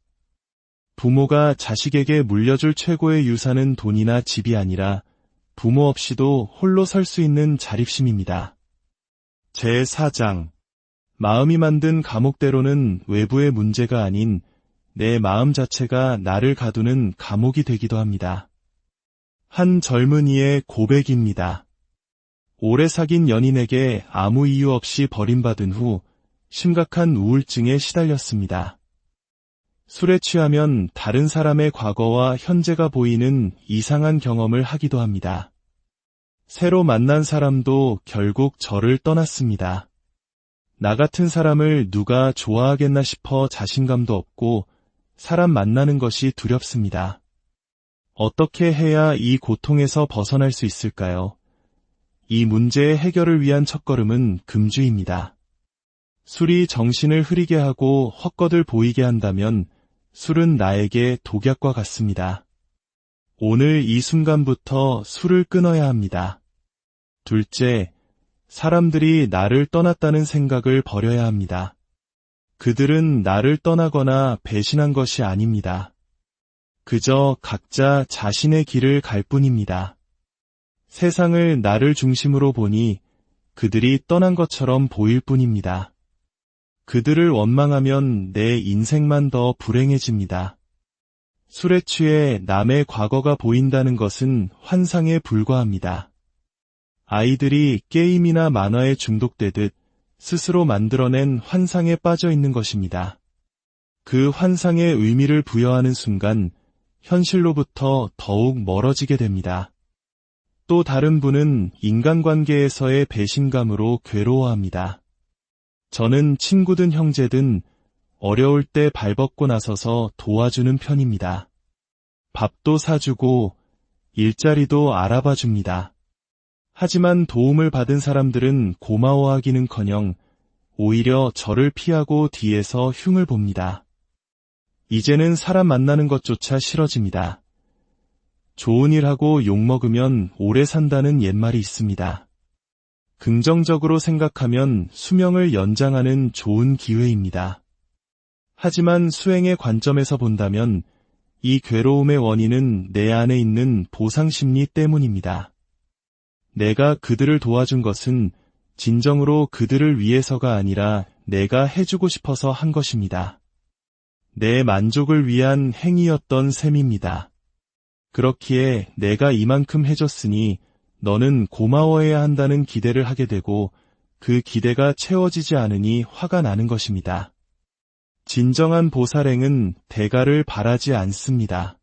부모가 자식에게 물려줄 최고의 유산은 돈이나 집이 아니라 부모 없이도 홀로 설 수 있는 자립심입니다. 제4장 마음이 만든 감옥대로는 외부의 문제가 아닌 내 마음 자체가 나를 가두는 감옥이 되기도 합니다. 한 젊은이의 고백입니다. 오래 사귄 연인에게 아무 이유 없이 버림받은 후 심각한 우울증에 시달렸습니다. 술에 취하면 다른 사람의 과거와 현재가 보이는 이상한 경험을 하기도 합니다. 새로 만난 사람도 결국 저를 떠났습니다. 나 같은 사람을 누가 좋아하겠나 싶어 자신감도 없고 사람 만나는 것이 두렵습니다. 어떻게 해야 이 고통에서 벗어날 수 있을까요? 이 문제의 해결을 위한 첫걸음은 금주입니다. 술이 정신을 흐리게 하고 헛것을 보이게 한다면 술은 나에게 독약과 같습니다. 오늘 이 순간부터 술을 끊어야 합니다. 둘째, 사람들이 나를 떠났다는 생각을 버려야 합니다. 그들은 나를 떠나거나 배신한 것이 아닙니다. 그저 각자 자신의 길을 갈 뿐입니다. 세상을 나를 중심으로 보니 그들이 떠난 것처럼 보일 뿐입니다. 그들을 원망하면 내 인생만 더 불행해집니다. 술에 취해 남의 과거가 보인다는 것은 환상에 불과합니다. 아이들이 게임이나 만화에 중독되듯 스스로 만들어낸 환상에 빠져 있는 것입니다. 그 환상에 의미를 부여하는 순간 현실로부터 더욱 멀어지게 됩니다. 또 다른 분은 인간관계에서의 배신감으로 괴로워합니다. 저는 친구든 형제든 어려울 때 발벗고 나서서 도와주는 편입니다. 밥도 사주고 일자리도 알아봐 줍니다. 하지만 도움을 받은 사람들은 고마워하기는커녕 오히려 저를 피하고 뒤에서 흉을 봅니다. 이제는 사람 만나는 것조차 싫어집니다. 좋은 일하고 욕먹으면 오래 산다는 옛말이 있습니다. 긍정적으로 생각하면 수명을 연장하는 좋은 기회입니다. 하지만 수행의 관점에서 본다면 이 괴로움의 원인은 내 안에 있는 보상심리 때문입니다. 내가 그들을 도와준 것은 진정으로 그들을 위해서가 아니라 내가 해주고 싶어서 한 것입니다. 내 만족을 위한 행위였던 셈입니다. 그렇기에 내가 이만큼 해줬으니 너는 고마워해야 한다는 기대를 하게 되고 그 기대가 채워지지 않으니 화가 나는 것입니다. 진정한 보살행은 대가를 바라지 않습니다.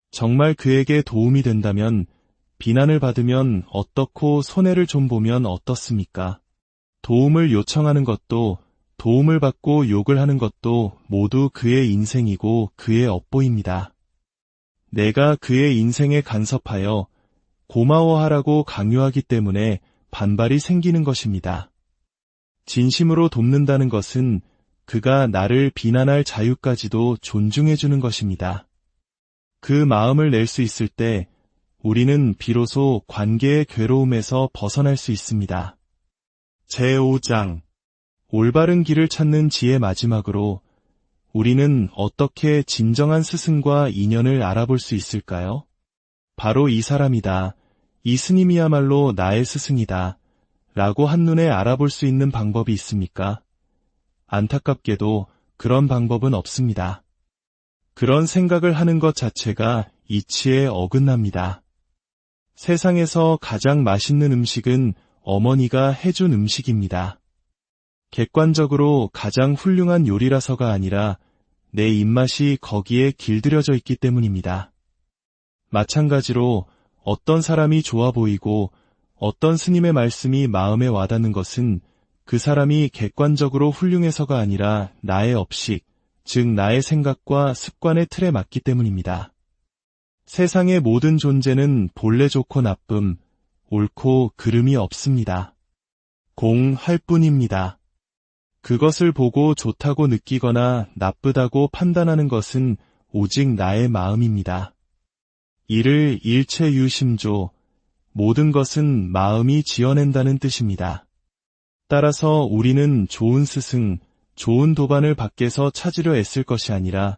정말 그에게 도움이 된다면 비난을 받으면 어떻고 손해를 좀 보면 어떻습니까? 도움을 요청하는 것도 도움을 받고 욕을 하는 것도 모두 그의 인생이고 그의 업보입니다. 내가 그의 인생에 간섭하여 고마워하라고 강요하기 때문에 반발이 생기는 것입니다. 진심으로 돕는다는 것은 그가 나를 비난할 자유까지도 존중해주는 것입니다. 그 마음을 낼 수 있을 때 우리는 비로소 관계의 괴로움에서 벗어날 수 있습니다. 제5장 올바른 길을 찾는 지혜 마지막으로 우리는 어떻게 진정한 스승과 인연을 알아볼 수 있을까요? 바로 이 사람이다. 이 스님이야말로 나의 스승이다. 라고 한눈에 알아볼 수 있는 방법이 있습니까? 안타깝게도 그런 방법은 없습니다. 그런 생각을 하는 것 자체가 이치에 어긋납니다. 세상에서 가장 맛있는 음식은 어머니가 해준 음식입니다. 객관적으로 가장 훌륭한 요리라서가 아니라 내 입맛이 거기에 길들여져 있기 때문입니다. 마찬가지로 어떤 사람이 좋아 보이고 어떤 스님의 말씀이 마음에 와닿는 것은 그 사람이 객관적으로 훌륭해서가 아니라 나의 업식, 즉 나의 생각과 습관의 틀에 맞기 때문입니다. 세상의 모든 존재는 본래 좋고 나쁨, 옳고 그름이 없습니다. 공할 뿐입니다. 그것을 보고 좋다고 느끼거나 나쁘다고 판단하는 것은 오직 나의 마음입니다. 이를 일체유심조, 모든 것은 마음이 지어낸다는 뜻입니다. 따라서 우리는 좋은 스승, 좋은 도반을 밖에서 찾으려 애쓸 것이 아니라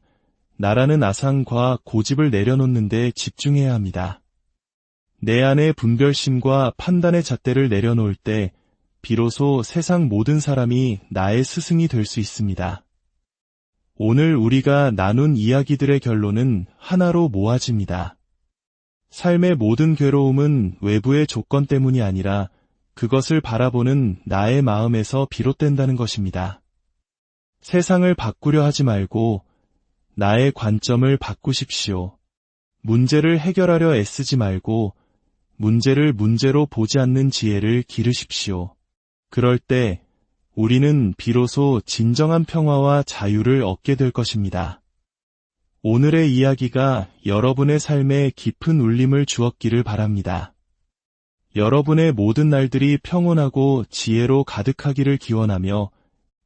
나라는 아상과 고집을 내려놓는 데 집중해야 합니다. 내 안의 분별심과 판단의 잣대를 내려놓을 때 비로소 세상 모든 사람이 나의 스승이 될 수 있습니다. 오늘 우리가 나눈 이야기들의 결론은 하나로 모아집니다. 삶의 모든 괴로움은 외부의 조건 때문이 아니라 그것을 바라보는 나의 마음에서 비롯된다는 것입니다. 세상을 바꾸려 하지 말고 나의 관점을 바꾸십시오. 문제를 해결하려 애쓰지 말고 문제를 문제로 보지 않는 지혜를 기르십시오. 그럴 때 우리는 비로소 진정한 평화와 자유를 얻게 될 것입니다. 오늘의 이야기가 여러분의 삶에 깊은 울림을 주었기를 바랍니다. 여러분의 모든 날들이 평온하고 지혜로 가득하기를 기원하며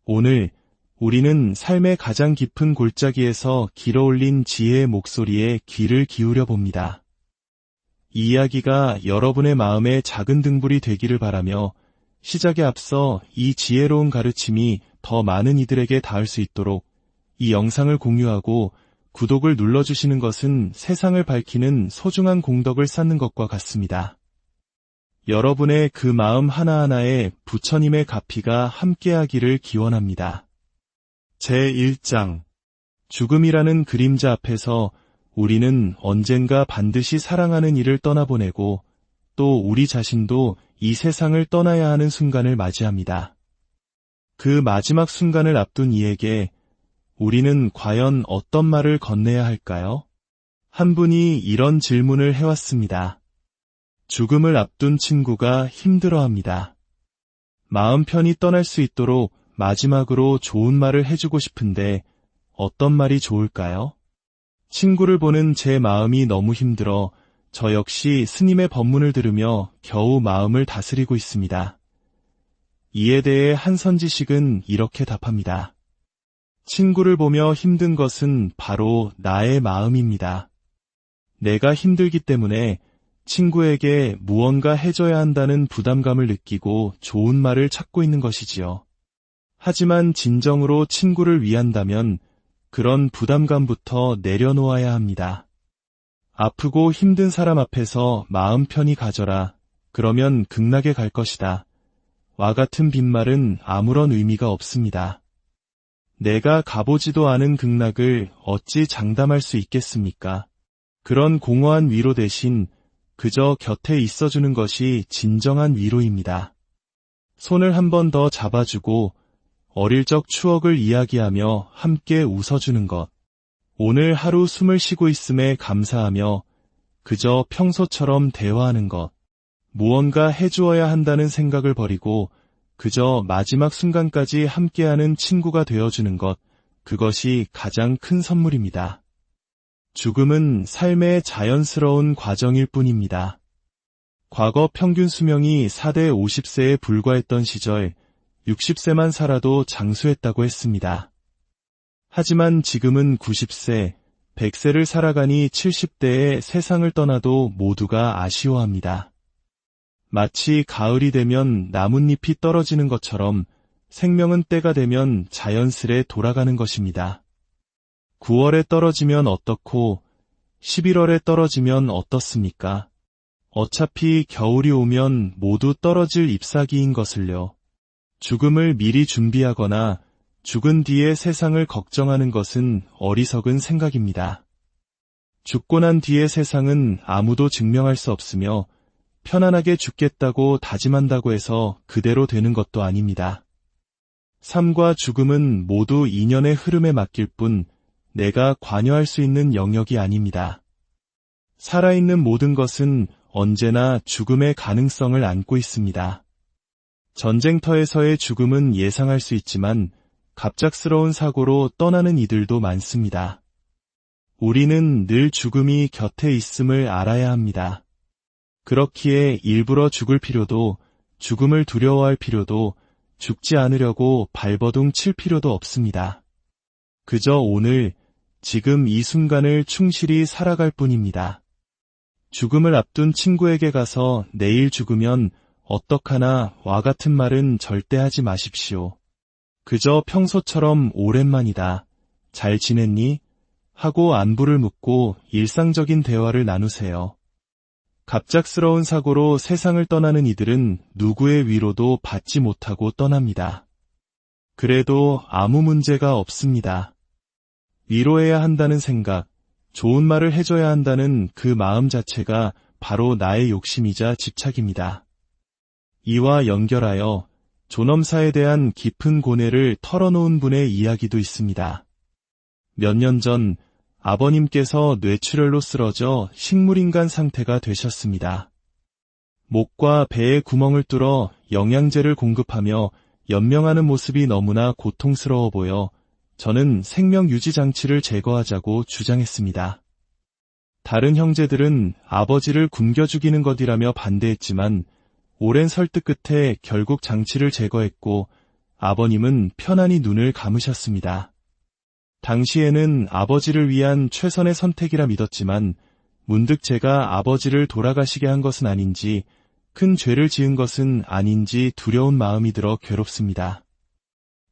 오늘 우리는 삶의 가장 깊은 골짜기에서 길어올린 지혜의 목소리에 귀를 기울여 봅니다. 이 이야기가 여러분의 마음에 작은 등불이 되기를 바라며 시작에 앞서 이 지혜로운 가르침이 더 많은 이들에게 닿을 수 있도록 이 영상을 공유하고 구독을 눌러주시는 것은 세상을 밝히는 소중한 공덕을 쌓는 것과 같습니다. 여러분의 그 마음 하나하나에 부처님의 가피가 함께하기를 기원합니다. 제1장 죽음이라는 그림자 앞에서 우리는 언젠가 반드시 사랑하는 이를 떠나보내고 또 우리 자신도 이 세상을 떠나야 하는 순간을 맞이합니다. 그 마지막 순간을 앞둔 이에게 우리는 과연 어떤 말을 건네야 할까요? 한 분이 이런 질문을 해왔습니다. 죽음을 앞둔 친구가 힘들어합니다. 마음 편히 떠날 수 있도록 마지막으로 좋은 말을 해주고 싶은데 어떤 말이 좋을까요? 친구를 보는 제 마음이 너무 힘들어 저 역시 스님의 법문을 들으며 겨우 마음을 다스리고 있습니다. 이에 대해 한선지식은 이렇게 답합니다. 친구를 보며 힘든 것은 바로 나의 마음입니다. 내가 힘들기 때문에 친구에게 무언가 해줘야 한다는 부담감을 느끼고 좋은 말을 찾고 있는 것이지요. 하지만 진정으로 친구를 위한다면 그런 부담감부터 내려놓아야 합니다. 아프고 힘든 사람 앞에서 마음 편히 가져라. 그러면 극락에 갈 것이다. 와 같은 빈말은 아무런 의미가 없습니다. 내가 가보지도 않은 극락을 어찌 장담할 수 있겠습니까? 그런 공허한 위로 대신 그저 곁에 있어주는 것이 진정한 위로입니다. 손을 한 번 더 잡아주고 어릴 적 추억을 이야기하며 함께 웃어주는 것. 오늘 하루 숨을 쉬고 있음에 감사하며 그저 평소처럼 대화하는 것. 무언가 해주어야 한다는 생각을 버리고 그저 마지막 순간까지 함께하는 친구가 되어주는 것. 그것이 가장 큰 선물입니다. 죽음은 삶의 자연스러운 과정일 뿐입니다. 과거 평균 수명이 4대 50세에 불과했던 시절 60세만 살아도 장수했다고 했습니다. 하지만 지금은 90세, 100세를 살아가니 70대에 세상을 떠나도 모두가 아쉬워합니다. 마치 가을이 되면 나뭇잎이 떨어지는 것처럼 생명은 때가 되면 자연스레 돌아가는 것입니다. 9월에 떨어지면 어떻고 11월에 떨어지면 어떻습니까? 어차피 겨울이 오면 모두 떨어질 잎사귀인 것을요. 죽음을 미리 준비하거나 죽은 뒤에 세상을 걱정하는 것은 어리석은 생각입니다. 죽고 난 뒤의 세상은 아무도 증명할 수 없으며 편안하게 죽겠다고 다짐한다고 해서 그대로 되는 것도 아닙니다. 삶과 죽음은 모두 인연의 흐름에 맡길 뿐 내가 관여할 수 있는 영역이 아닙니다. 살아있는 모든 것은 언제나 죽음의 가능성을 안고 있습니다. 전쟁터에서의 죽음은 예상할 수 있지만 갑작스러운 사고로 떠나는 이들도 많습니다. 우리는 늘 죽음이 곁에 있음을 알아야 합니다. 그렇기에 일부러 죽을 필요도, 죽음을 두려워할 필요도, 죽지 않으려고 발버둥 칠 필요도 없습니다. 그저 오늘, 지금 이 순간을 충실히 살아갈 뿐입니다. 죽음을 앞둔 친구에게 가서 내일 죽으면 어떡하나 와 같은 말은 절대 하지 마십시오. 그저 평소처럼 오랜만이다. 잘 지냈니? 하고 안부를 묻고 일상적인 대화를 나누세요. 갑작스러운 사고로 세상을 떠나는 이들은 누구의 위로도 받지 못하고 떠납니다. 그래도 아무 문제가 없습니다. 위로해야 한다는 생각, 좋은 말을 해줘야 한다는 그 마음 자체가 바로 나의 욕심이자 집착입니다. 이와 연결하여 존엄사에 대한 깊은 고뇌를 털어놓은 분의 이야기도 있습니다. 몇 년 전 아버님께서 뇌출혈로 쓰러져 식물인간 상태가 되셨습니다. 목과 배에 구멍을 뚫어 영양제를 공급하며 연명하는 모습이 너무나 고통스러워 보여 저는 생명 유지 장치를 제거하자고 주장했습니다. 다른 형제들은 아버지를 굶겨 죽이는 것이라며 반대했지만 오랜 설득 끝에 결국 장치를 제거했고 아버님은 편안히 눈을 감으셨습니다. 당시에는 아버지를 위한 최선의 선택이라 믿었지만 문득 제가 아버지를 돌아가시게 한 것은 아닌지 큰 죄를 지은 것은 아닌지 두려운 마음이 들어 괴롭습니다.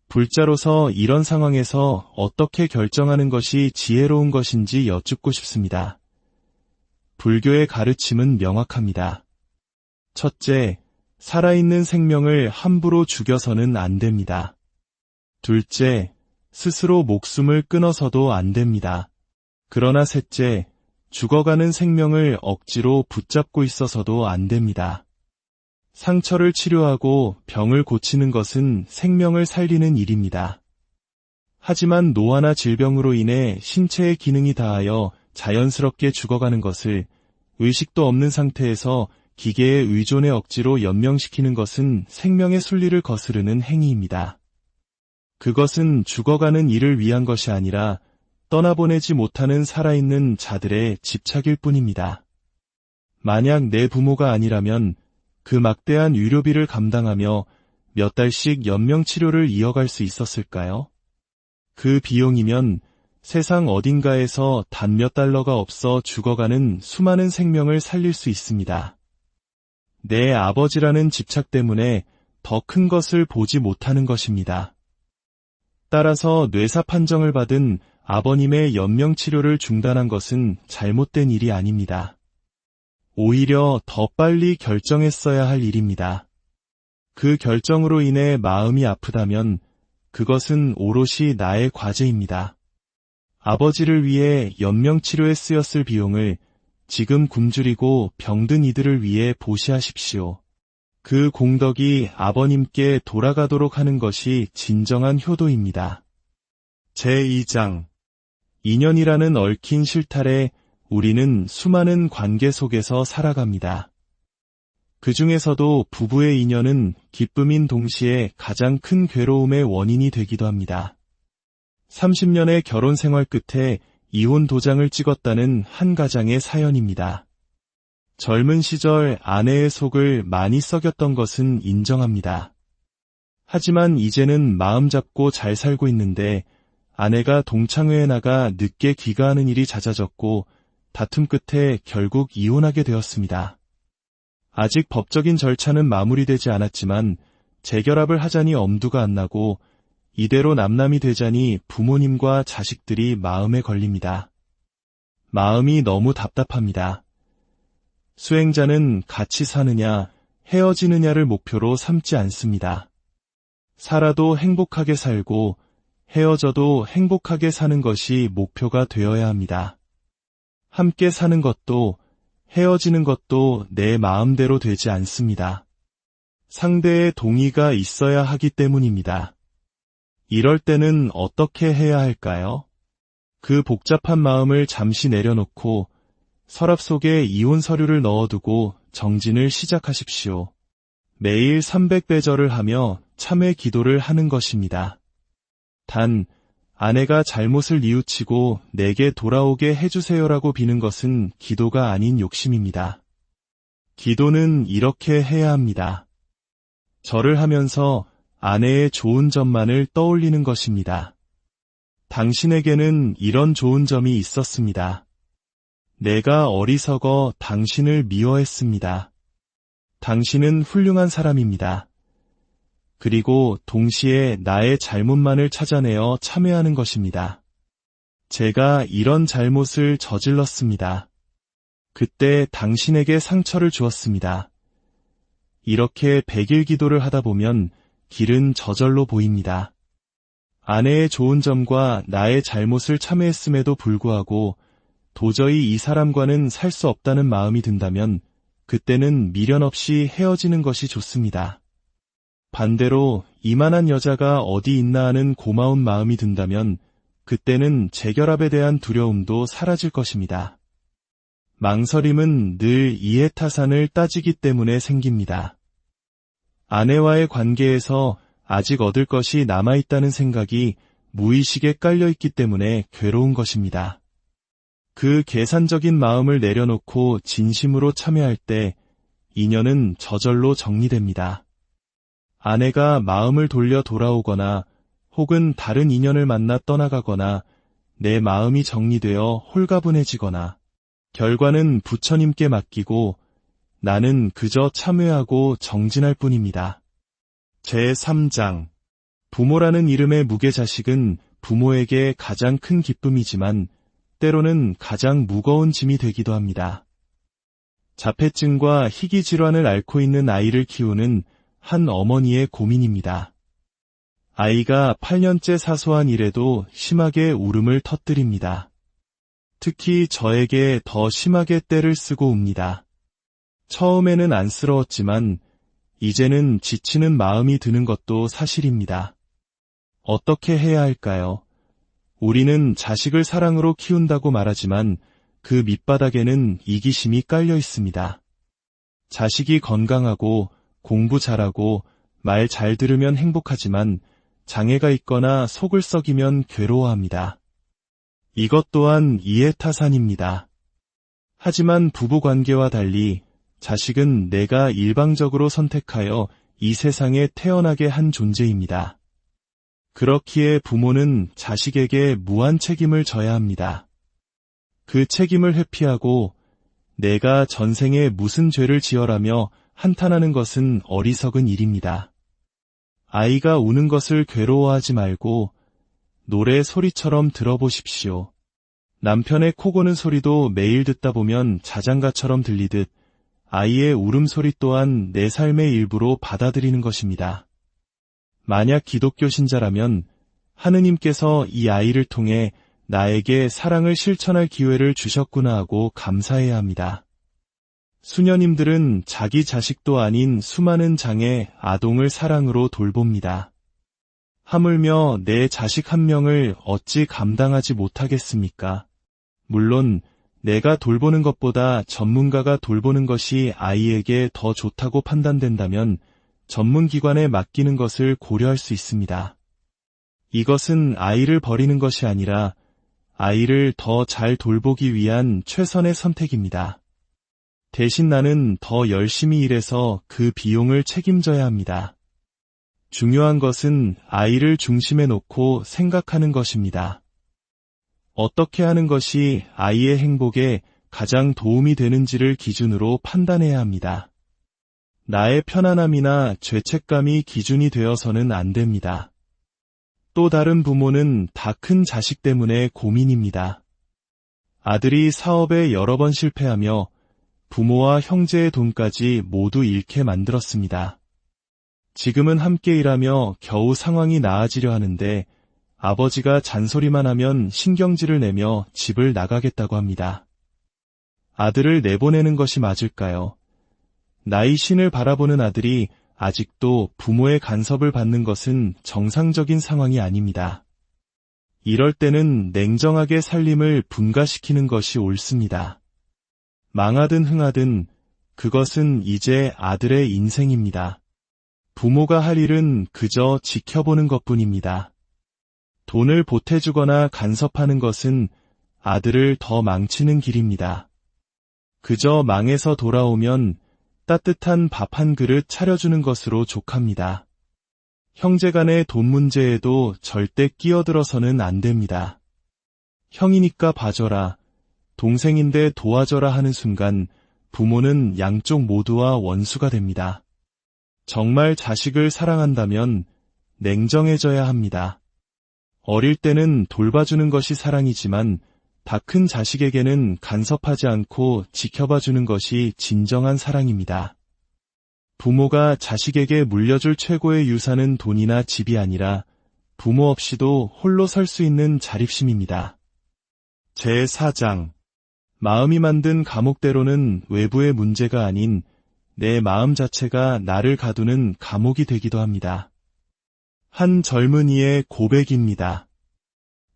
불자로서 이런 상황에서 어떻게 결정하는 것이 지혜로운 것인지 여쭙고 싶습니다. 불교의 가르침은 명확합니다. 첫째, 살아있는 생명을 함부로 죽여서는 안 됩니다. 둘째, 스스로 목숨을 끊어서도 안 됩니다. 그러나 셋째, 죽어가는 생명을 억지로 붙잡고 있어서도 안 됩니다. 상처를 치료하고 병을 고치는 것은 생명을 살리는 일입니다. 하지만 노화나 질병으로 인해 신체의 기능이 다하여 자연스럽게 죽어가는 것을 의식도 없는 상태에서 기계의 의존에 억지로 연명시키는 것은 생명의 순리를 거스르는 행위입니다. 그것은 죽어가는 이를 위한 것이 아니라 떠나보내지 못하는 살아있는 자들의 집착일 뿐입니다. 만약 내 부모가 아니라면 그 막대한 의료비를 감당하며 몇 달씩 연명치료를 이어갈 수 있었을까요? 그 비용이면 세상 어딘가에서 단 몇 달러가 없어 죽어가는 수많은 생명을 살릴 수 있습니다. 내 아버지라는 집착 때문에 더 큰 것을 보지 못하는 것입니다. 따라서 뇌사 판정을 받은 아버님의 연명치료를 중단한 것은 잘못된 일이 아닙니다. 오히려 더 빨리 결정했어야 할 일입니다. 그 결정으로 인해 마음이 아프다면 그것은 오롯이 나의 과제입니다. 아버지를 위해 연명치료에 쓰였을 비용을 지금 굶주리고 병든 이들을 위해 보시하십시오. 그 공덕이 아버님께 돌아가도록 하는 것이 진정한 효도입니다. 제2장 인연이라는 얽힌 실타래 우리는 수많은 관계 속에서 살아갑니다. 그 중에서도 부부의 인연은 기쁨인 동시에 가장 큰 괴로움의 원인이 되기도 합니다. 30년의 결혼 생활 끝에 이혼 도장을 찍었다는 한 가장의 사연입니다. 젊은 시절 아내의 속을 많이 썩였던 것은 인정합니다. 하지만 이제는 마음 잡고 잘 살고 있는데 아내가 동창회에 나가 늦게 귀가하는 일이 잦아졌고 다툼 끝에 결국 이혼하게 되었습니다. 아직 법적인 절차는 마무리되지 않았지만 재결합을 하자니 엄두가 안 나고 이대로 남남이 되자니 부모님과 자식들이 마음에 걸립니다. 마음이 너무 답답합니다. 수행자는 같이 사느냐, 헤어지느냐를 목표로 삼지 않습니다. 살아도 행복하게 살고 헤어져도 행복하게 사는 것이 목표가 되어야 합니다. 함께 사는 것도 헤어지는 것도 내 마음대로 되지 않습니다. 상대의 동의가 있어야 하기 때문입니다. 이럴 때는 어떻게 해야 할까요? 그 복잡한 마음을 잠시 내려놓고 서랍 속에 이혼 서류를 넣어두고 정진을 시작하십시오. 매일 300배절을 하며 참회 기도를 하는 것입니다. 단, 아내가 잘못을 뉘우치고 내게 돌아오게 해주세요라고 비는 것은 기도가 아닌 욕심입니다. 기도는 이렇게 해야 합니다. 절을 하면서 아내의 좋은 점만을 떠올리는 것입니다. 당신에게는 이런 좋은 점이 있었습니다. 내가 어리석어 당신을 미워했습니다. 당신은 훌륭한 사람입니다. 그리고 동시에 나의 잘못만을 찾아내어 참회하는 것입니다. 제가 이런 잘못을 저질렀습니다. 그때 당신에게 상처를 주었습니다. 이렇게 100일 기도를 하다 보면 길은 저절로 보입니다. 아내의 좋은 점과 나의 잘못을 참회했음에도 불구하고 도저히 이 사람과는 살 수 없다는 마음이 든다면 그때는 미련 없이 헤어지는 것이 좋습니다. 반대로 이만한 여자가 어디 있나 하는 고마운 마음이 든다면 그때는 재결합에 대한 두려움도 사라질 것입니다. 망설임은 늘 이해타산을 따지기 때문에 생깁니다. 아내와의 관계에서 아직 얻을 것이 남아있다는 생각이 무의식에 깔려있기 때문에 괴로운 것입니다. 그 계산적인 마음을 내려놓고 진심으로 참여할 때 인연은 저절로 정리됩니다. 아내가 마음을 돌려 돌아오거나 혹은 다른 인연을 만나 떠나가거나 내 마음이 정리되어 홀가분해지거나 결과는 부처님께 맡기고 나는 그저 참회하고 정진할 뿐입니다. 제3장 부모라는 이름의 무게자식은 부모에게 가장 큰 기쁨이지만 때로는 가장 무거운 짐이 되기도 합니다. 자폐증과 희귀질환을 앓고 있는 아이를 키우는 한 어머니의 고민입니다. 아이가 8년째 사소한 일에도 심하게 울음을 터뜨립니다. 특히 저에게 더 심하게 떼를 쓰고 웁니다. 처음에는 안쓰러웠지만 이제는 지치는 마음이 드는 것도 사실입니다. 어떻게 해야 할까요? 우리는 자식을 사랑으로 키운다고 말하지만 그 밑바닥에는 이기심이 깔려 있습니다. 자식이 건강하고 공부 잘하고 말 잘 들으면 행복하지만 장애가 있거나 속을 썩이면 괴로워합니다. 이것 또한 이해타산입니다. 하지만 부부관계와 달리 자식은 내가 일방적으로 선택하여 이 세상에 태어나게 한 존재입니다. 그렇기에 부모는 자식에게 무한 책임을 져야 합니다. 그 책임을 회피하고 내가 전생에 무슨 죄를 지어라며 한탄하는 것은 어리석은 일입니다. 아이가 우는 것을 괴로워하지 말고 노래 소리처럼 들어보십시오. 남편의 코 고는 소리도 매일 듣다 보면 자장가처럼 들리듯 아이의 울음소리 또한 내 삶의 일부로 받아들이는 것입니다. 만약 기독교 신자라면 하느님께서 이 아이를 통해 나에게 사랑을 실천할 기회를 주셨구나 하고 감사해야 합니다. 수녀님들은 자기 자식도 아닌 수많은 장애 아동을 사랑으로 돌봅니다. 하물며 내 자식 한 명을 어찌 감당하지 못하겠습니까? 물론 내가 돌보는 것보다 전문가가 돌보는 것이 아이에게 더 좋다고 판단된다면 전문기관에 맡기는 것을 고려할 수 있습니다. 이것은 아이를 버리는 것이 아니라 아이를 더 잘 돌보기 위한 최선의 선택입니다. 대신 나는 더 열심히 일해서 그 비용을 책임져야 합니다. 중요한 것은 아이를 중심에 놓고 생각하는 것입니다. 어떻게 하는 것이 아이의 행복에 가장 도움이 되는지를 기준으로 판단해야 합니다. 나의 편안함이나 죄책감이 기준이 되어서는 안 됩니다. 또 다른 부모는 다 큰 자식 때문에 고민입니다. 아들이 사업에 여러 번 실패하며 부모와 형제의 돈까지 모두 잃게 만들었습니다. 지금은 함께 일하며 겨우 상황이 나아지려 하는데 아버지가 잔소리만 하면 신경질을 내며 집을 나가겠다고 합니다. 아들을 내보내는 것이 맞을까요? 나이 신을 바라보는 아들이 아직도 부모의 간섭을 받는 것은 정상적인 상황이 아닙니다. 이럴 때는 냉정하게 살림을 분가시키는 것이 옳습니다. 망하든 흥하든 그것은 이제 아들의 인생입니다. 부모가 할 일은 그저 지켜보는 것뿐입니다. 돈을 보태주거나 간섭하는 것은 아들을 더 망치는 길입니다. 그저 망해서 돌아오면 따뜻한 밥 한 그릇 차려주는 것으로 족합니다. 형제간의 돈 문제에도 절대 끼어들어서는 안 됩니다. 형이니까 봐줘라, 동생인데 도와줘라 하는 순간 부모는 양쪽 모두와 원수가 됩니다. 정말 자식을 사랑한다면 냉정해져야 합니다. 어릴 때는 돌봐주는 것이 사랑이지만 다 큰 자식에게는 간섭하지 않고 지켜봐주는 것이 진정한 사랑입니다. 부모가 자식에게 물려줄 최고의 유산은 돈이나 집이 아니라 부모 없이도 홀로 설 수 있는 자립심입니다. 제4장 마음이 만든 감옥대로는 외부의 문제가 아닌 내 마음 자체가 나를 가두는 감옥이 되기도 합니다. 한 젊은이의 고백입니다.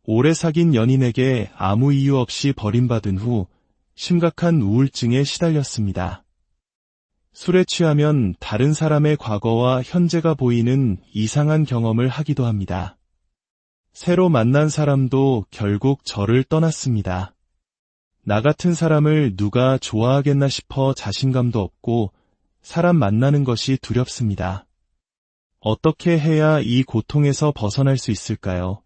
오래 사귄 연인에게 아무 이유 없이 버림받은 후 심각한 우울증에 시달렸습니다. 술에 취하면 다른 사람의 과거와 현재가 보이는 이상한 경험을 하기도 합니다. 새로 만난 사람도 결국 저를 떠났습니다. 나 같은 사람을 누가 좋아하겠나 싶어 자신감도 없고 사람 만나는 것이 두렵습니다. 어떻게 해야 이 고통에서 벗어날 수 있을까요?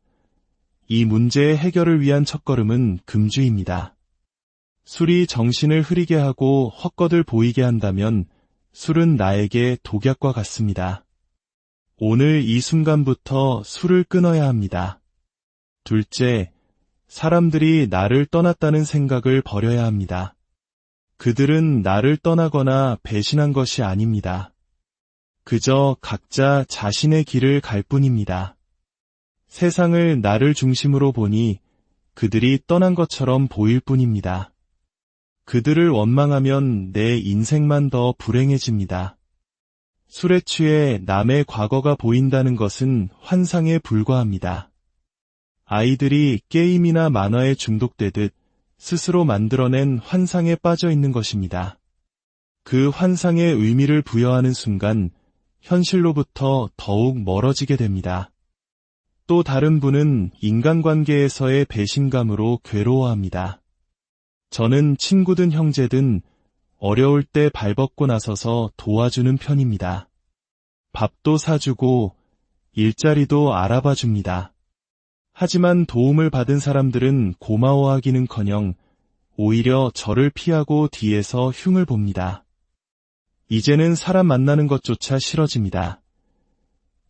이 문제의 해결을 위한 첫걸음은 금주입니다. 술이 정신을 흐리게 하고 헛것을 보이게 한다면 술은 나에게 독약과 같습니다. 오늘 이 순간부터 술을 끊어야 합니다. 둘째, 사람들이 나를 떠났다는 생각을 버려야 합니다. 그들은 나를 떠나거나 배신한 것이 아닙니다. 그저 각자 자신의 길을 갈 뿐입니다. 세상을 나를 중심으로 보니 그들이 떠난 것처럼 보일 뿐입니다. 그들을 원망하면 내 인생만 더 불행해집니다. 술에 취해 남의 과거가 보인다는 것은 환상에 불과합니다. 아이들이 게임이나 만화에 중독되듯 스스로 만들어낸 환상에 빠져 있는 것입니다. 그 환상에 의미를 부여하는 순간 현실로부터 더욱 멀어지게 됩니다. 또 다른 분은 인간관계에서의 배신감으로 괴로워합니다. 저는 친구든 형제든 어려울 때 발벗고 나서서 도와주는 편입니다. 밥도 사주고 일자리도 알아봐 줍니다. 하지만 도움을 받은 사람들은 고마워하기는커녕 오히려 저를 피하고 뒤에서 흉을 봅니다. 이제는 사람 만나는 것조차 싫어집니다.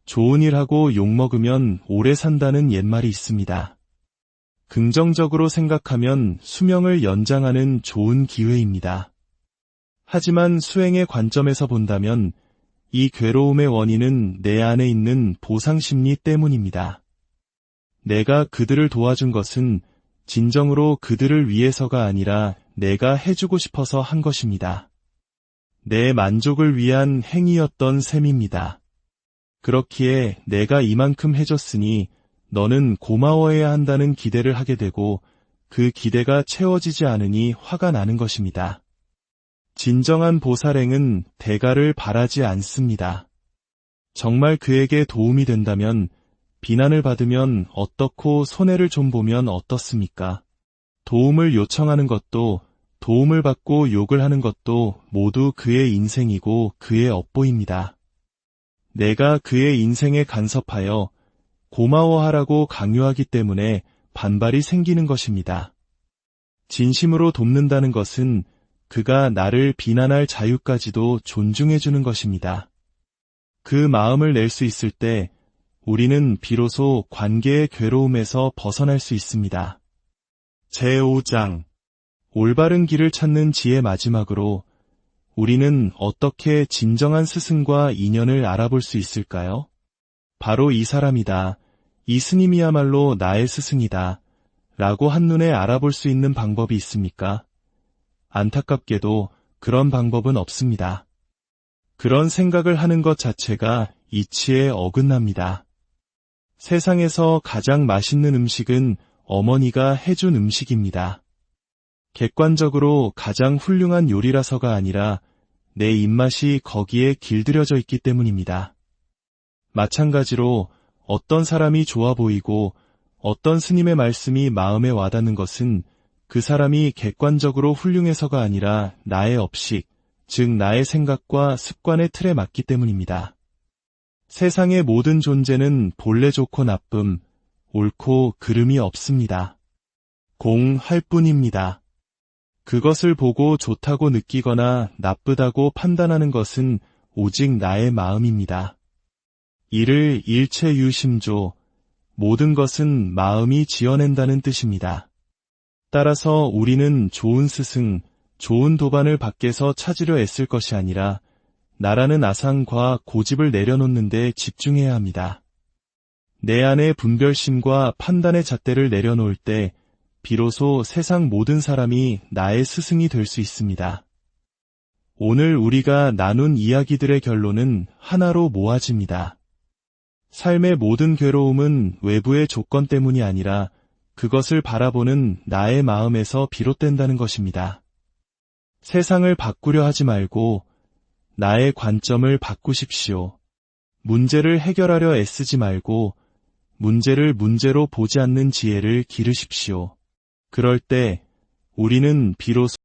좋은 일하고 욕먹으면 오래 산다는 옛말이 있습니다. 긍정적으로 생각하면 수명을 연장하는 좋은 기회입니다. 하지만 수행의 관점에서 본다면 이 괴로움의 원인은 내 안에 있는 보상심리 때문입니다. 내가 그들을 도와준 것은 진정으로 그들을 위해서가 아니라 내가 해주고 싶어서 한 것입니다. 내 만족을 위한 행위였던 셈입니다. 그렇기에 내가 이만큼 해줬으니 너는 고마워해야 한다는 기대를 하게 되고 그 기대가 채워지지 않으니 화가 나는 것입니다. 진정한 보살행은 대가를 바라지 않습니다. 정말 그에게 도움이 된다면 비난을 받으면 어떻고 손해를 좀 보면 어떻습니까? 도움을 요청하는 것도 도움을 받고 욕을 하는 것도 모두 그의 인생이고 그의 업보입니다. 내가 그의 인생에 간섭하여 고마워하라고 강요하기 때문에 반발이 생기는 것입니다. 진심으로 돕는다는 것은 그가 나를 비난할 자유까지도 존중해주는 것입니다. 그 마음을 낼 수 있을 때 우리는 비로소 관계의 괴로움에서 벗어날 수 있습니다. 제5장 올바른 길을 찾는 지혜 마지막으로 우리는 어떻게 진정한 스승과 인연을 알아볼 수 있을까요? 바로 이 사람이다. 이 스님이야말로 나의 스승이다. 라고 한눈에 알아볼 수 있는 방법이 있습니까? 안타깝게도 그런 방법은 없습니다. 그런 생각을 하는 것 자체가 이치에 어긋납니다. 세상에서 가장 맛있는 음식은 어머니가 해준 음식입니다. 객관적으로 가장 훌륭한 요리라서가 아니라 내 입맛이 거기에 길들여져 있기 때문입니다. 마찬가지로 어떤 사람이 좋아 보이고 어떤 스님의 말씀이 마음에 와닿는 것은 그 사람이 객관적으로 훌륭해서가 아니라 나의 업식, 즉 나의 생각과 습관의 틀에 맞기 때문입니다. 세상의 모든 존재는 본래 좋고 나쁨, 옳고 그름이 없습니다. 공할 뿐입니다. 그것을 보고 좋다고 느끼거나 나쁘다고 판단하는 것은 오직 나의 마음입니다. 이를 일체유심조, 모든 것은 마음이 지어낸다는 뜻입니다. 따라서 우리는 좋은 스승, 좋은 도반을 밖에서 찾으려 애쓸 것이 아니라 나라는 아상과 고집을 내려놓는 데 집중해야 합니다. 내 안의 분별심과 판단의 잣대를 내려놓을 때 비로소 세상 모든 사람이 나의 스승이 될 수 있습니다. 오늘 우리가 나눈 이야기들의 결론은 하나로 모아집니다. 삶의 모든 괴로움은 외부의 조건 때문이 아니라 그것을 바라보는 나의 마음에서 비롯된다는 것입니다. 세상을 바꾸려 하지 말고 나의 관점을 바꾸십시오. 문제를 해결하려 애쓰지 말고 문제를 문제로 보지 않는 지혜를 기르십시오. 그럴 때 우리는 비로소